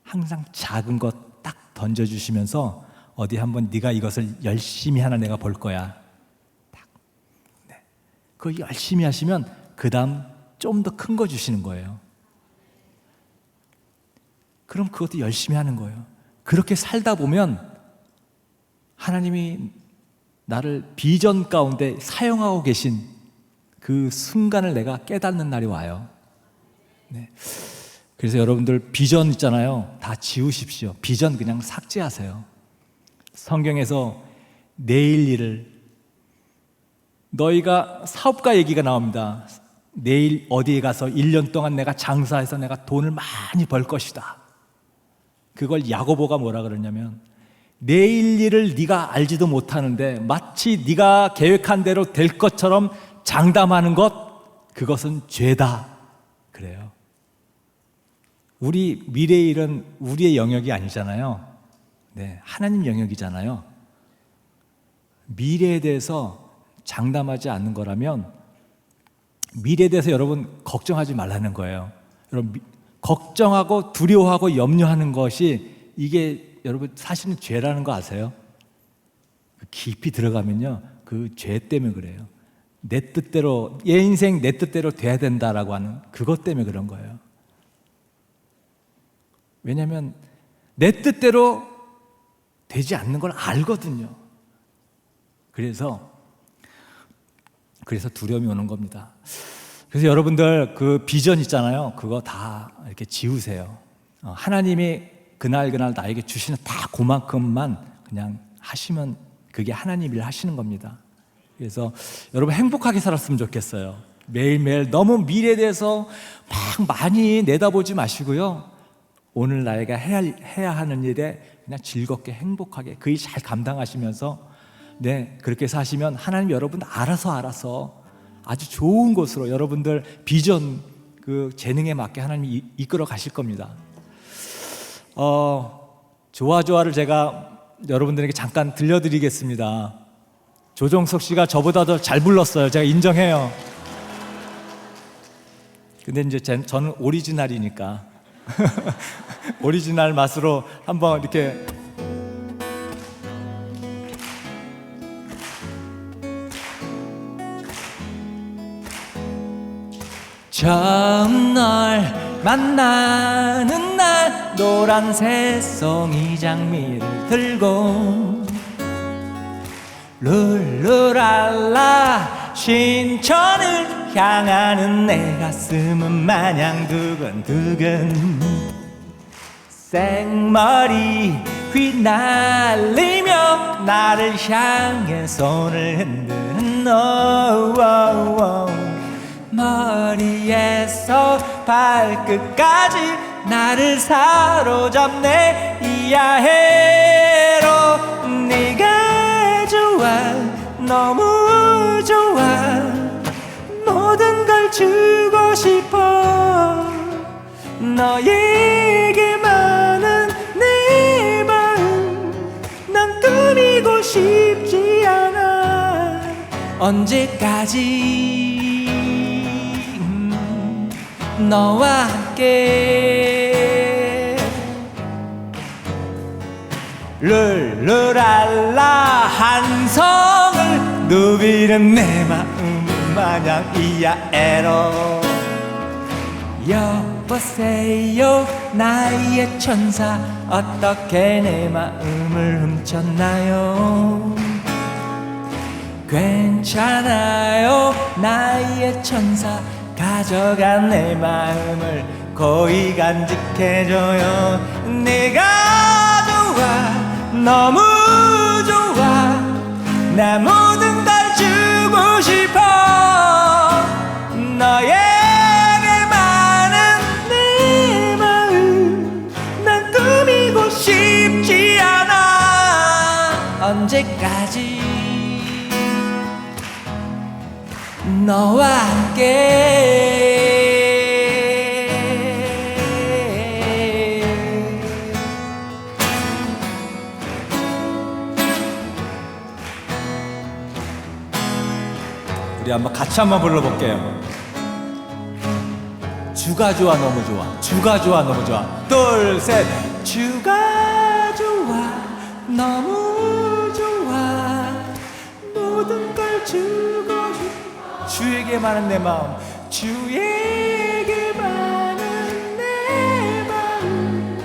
항상 작은 것 딱 던져주시면서 어디 한번 네가 이것을 열심히 하나 내가 볼 거야. 딱. 네. 그거 열심히 하시면 그 다음 좀 더 큰 거 주시는 거예요. 그럼 그것도 열심히 하는 거예요. 그렇게 살다 보면 하나님이 나를 비전 가운데 사용하고 계신 그 순간을 내가 깨닫는 날이 와요. 네. 그래서 여러분들 비전 있잖아요. 다 지우십시오. 비전 그냥 삭제하세요. 성경에서 내일 일을, 너희가 사업가 얘기가 나옵니다. 내일 어디에 가서 1년 동안 내가 장사해서 내가 돈을 많이 벌 것이다. 그걸 야고보가 뭐라 그러냐면, 내일 일을 네가 알지도 못하는데 마치 네가 계획한 대로 될 것처럼 장담하는 것, 그것은 죄다 그래요. 우리 미래의 일은 우리의 영역이 아니잖아요. 네, 하나님 영역이잖아요. 미래에 대해서 장담하지 않는 거라면 미래에 대해서 여러분 걱정하지 말라는 거예요. 여러분 걱정하고 두려워하고 염려하는 것이, 이게 여러분 사실은 죄라는 거 아세요? 깊이 들어가면요 그 죄 때문에 그래요. 내 뜻대로, 얘 인생 내 뜻대로 돼야 된다라고 하는 그것 때문에 그런 거예요. 왜냐하면 내 뜻대로 되지 않는 걸 알거든요. 그래서 두려움이 오는 겁니다. 그래서 여러분들 그 비전 있잖아요. 그거 다 이렇게 지우세요. 하나님이 그날 나에게 주시는 다 그만큼만 그냥 하시면 그게 하나님 일 하시는 겁니다. 그래서 여러분 행복하게 살았으면 좋겠어요. 매일매일 너무 미래에 대해서 막 많이 내다보지 마시고요. 오늘 나이가 해야 하는 일에 그냥 즐겁게 행복하게 그 일 잘 감당하시면서, 네, 그렇게 사시면 하나님 여러분 알아서 아주 좋은 곳으로 여러분들 비전 그 재능에 맞게 하나님이 이끌어 가실 겁니다. 좋아를 제가 여러분들에게 잠깐 들려드리겠습니다. 조정석 씨가 저보다 더 잘 불렀어요. 제가 인정해요. 근데 이제 저는 오리지널이니까 오리지널 맛으로 한번 이렇게 처음 널 만나는 날 노란 새송이 장미를 들고 룰루랄라 신천을 향하는 내 가슴은 마냥 두근두근 생머리 휘날리며 나를 향해 손을 흔드는 너 머리에서 발끝까지 나를 사로잡네 이야해로 네가 좋아 너무 좋아 모든 걸 주고 싶어 너에게만은 내 마음 난 꾸미고 싶지 않아 언제까지 너와 함께 룰루랄라 한성을 누비는 내 마음 마냥 이야애로 여보세요 나의 천사 어떻게 내 마음을 훔쳤나요 괜찮아요 나의 천사 가져간 내 마음을 고이 간직해줘요 네가 좋아 너무 좋아 나 모든 걸 주고 싶어 너에게만은 내 마음 난 꾸미고 싶지 않아 언제까지 너와 함께 우리 한번 같이 한번 불러볼게요. 주가 좋아 너무 좋아 주가 좋아 너무 좋아 둘 셋 주가 좋아 너무 좋아 모든 걸 주고 싶어 주에게만은 내 마음 주에게만은 내 마음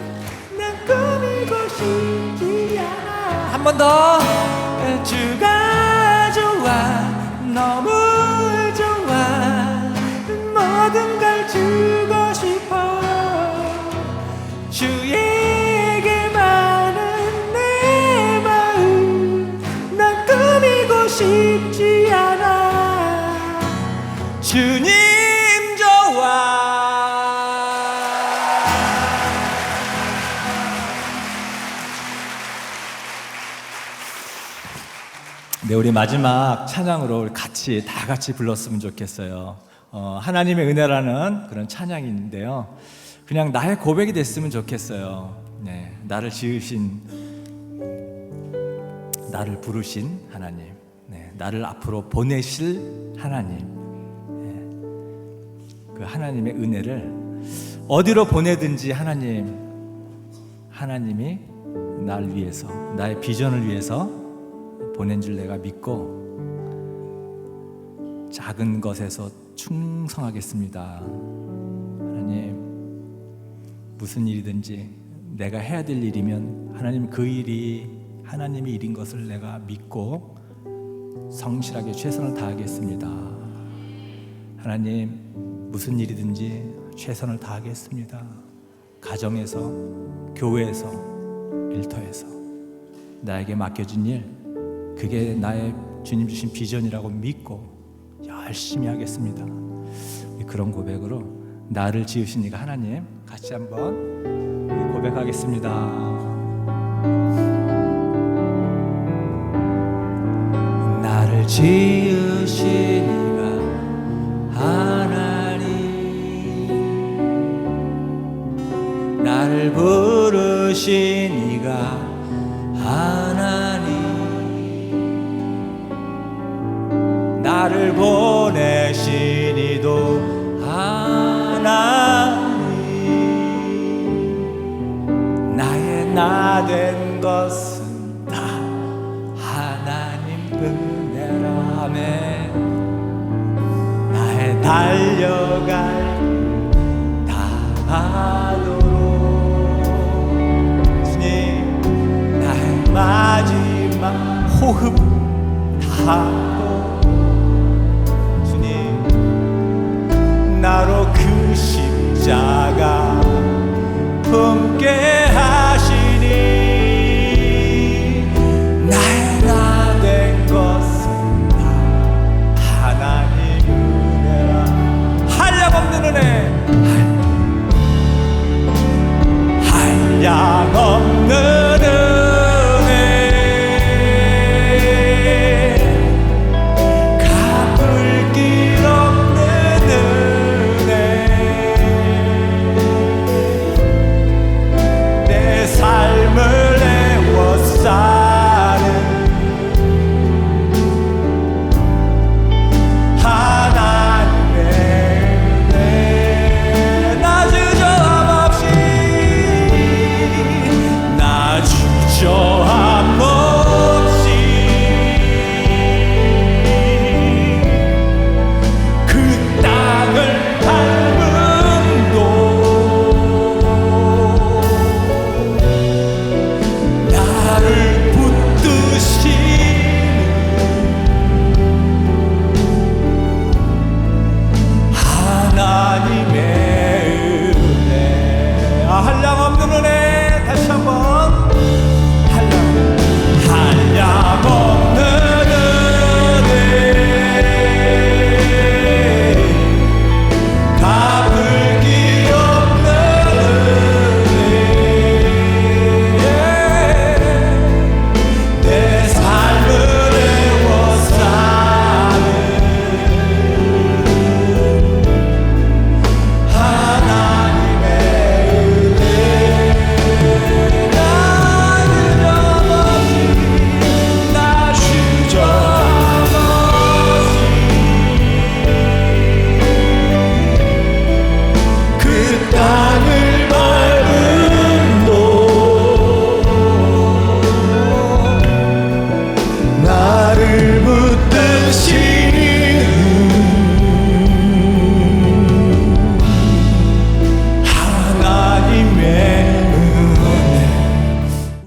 난 꾸미고 싶지 않아 한 번 더 주가 좋아 너무 좋아 모든 걸 주고 싶어 주에게만은 내 마음 난 꾸미고 싶지 않아 주님 좋아 네, 우리 마지막 찬양으로 우리 다 같이 불렀으면 좋겠어요. 하나님의 은혜라는 그런 찬양인데요. 그냥 나의 고백이 됐으면 좋겠어요. 네, 나를 지으신, 나를 부르신 하나님, 네, 나를 앞으로 보내실 하나님, 네, 그 하나님의 은혜를 어디로 보내든지 하나님이 날 위해서, 나의 비전을 위해서 보낸 줄 내가 믿고 작은 것에서 충성하겠습니다. 하나님, 무슨 일이든지 내가 해야 될 일이면 하나님 그 일이 하나님의 일인 것을 내가 믿고 성실하게 최선을 다하겠습니다. 하나님, 무슨 일이든지 최선을 다하겠습니다. 가정에서, 교회에서, 일터에서 나에게 맡겨진 일, 그게 나의 주님 주신 비전이라고 믿고 열심히 하겠습니다. 그런 고백으로 나를 지으신 이가 하나님, 같이 한번 우리 고백하겠습니다. 나를 지으신 이가 하나님, 나를 부르신 이가 하나님, 나를 보내신 이도 하나님 나의 나 된 것을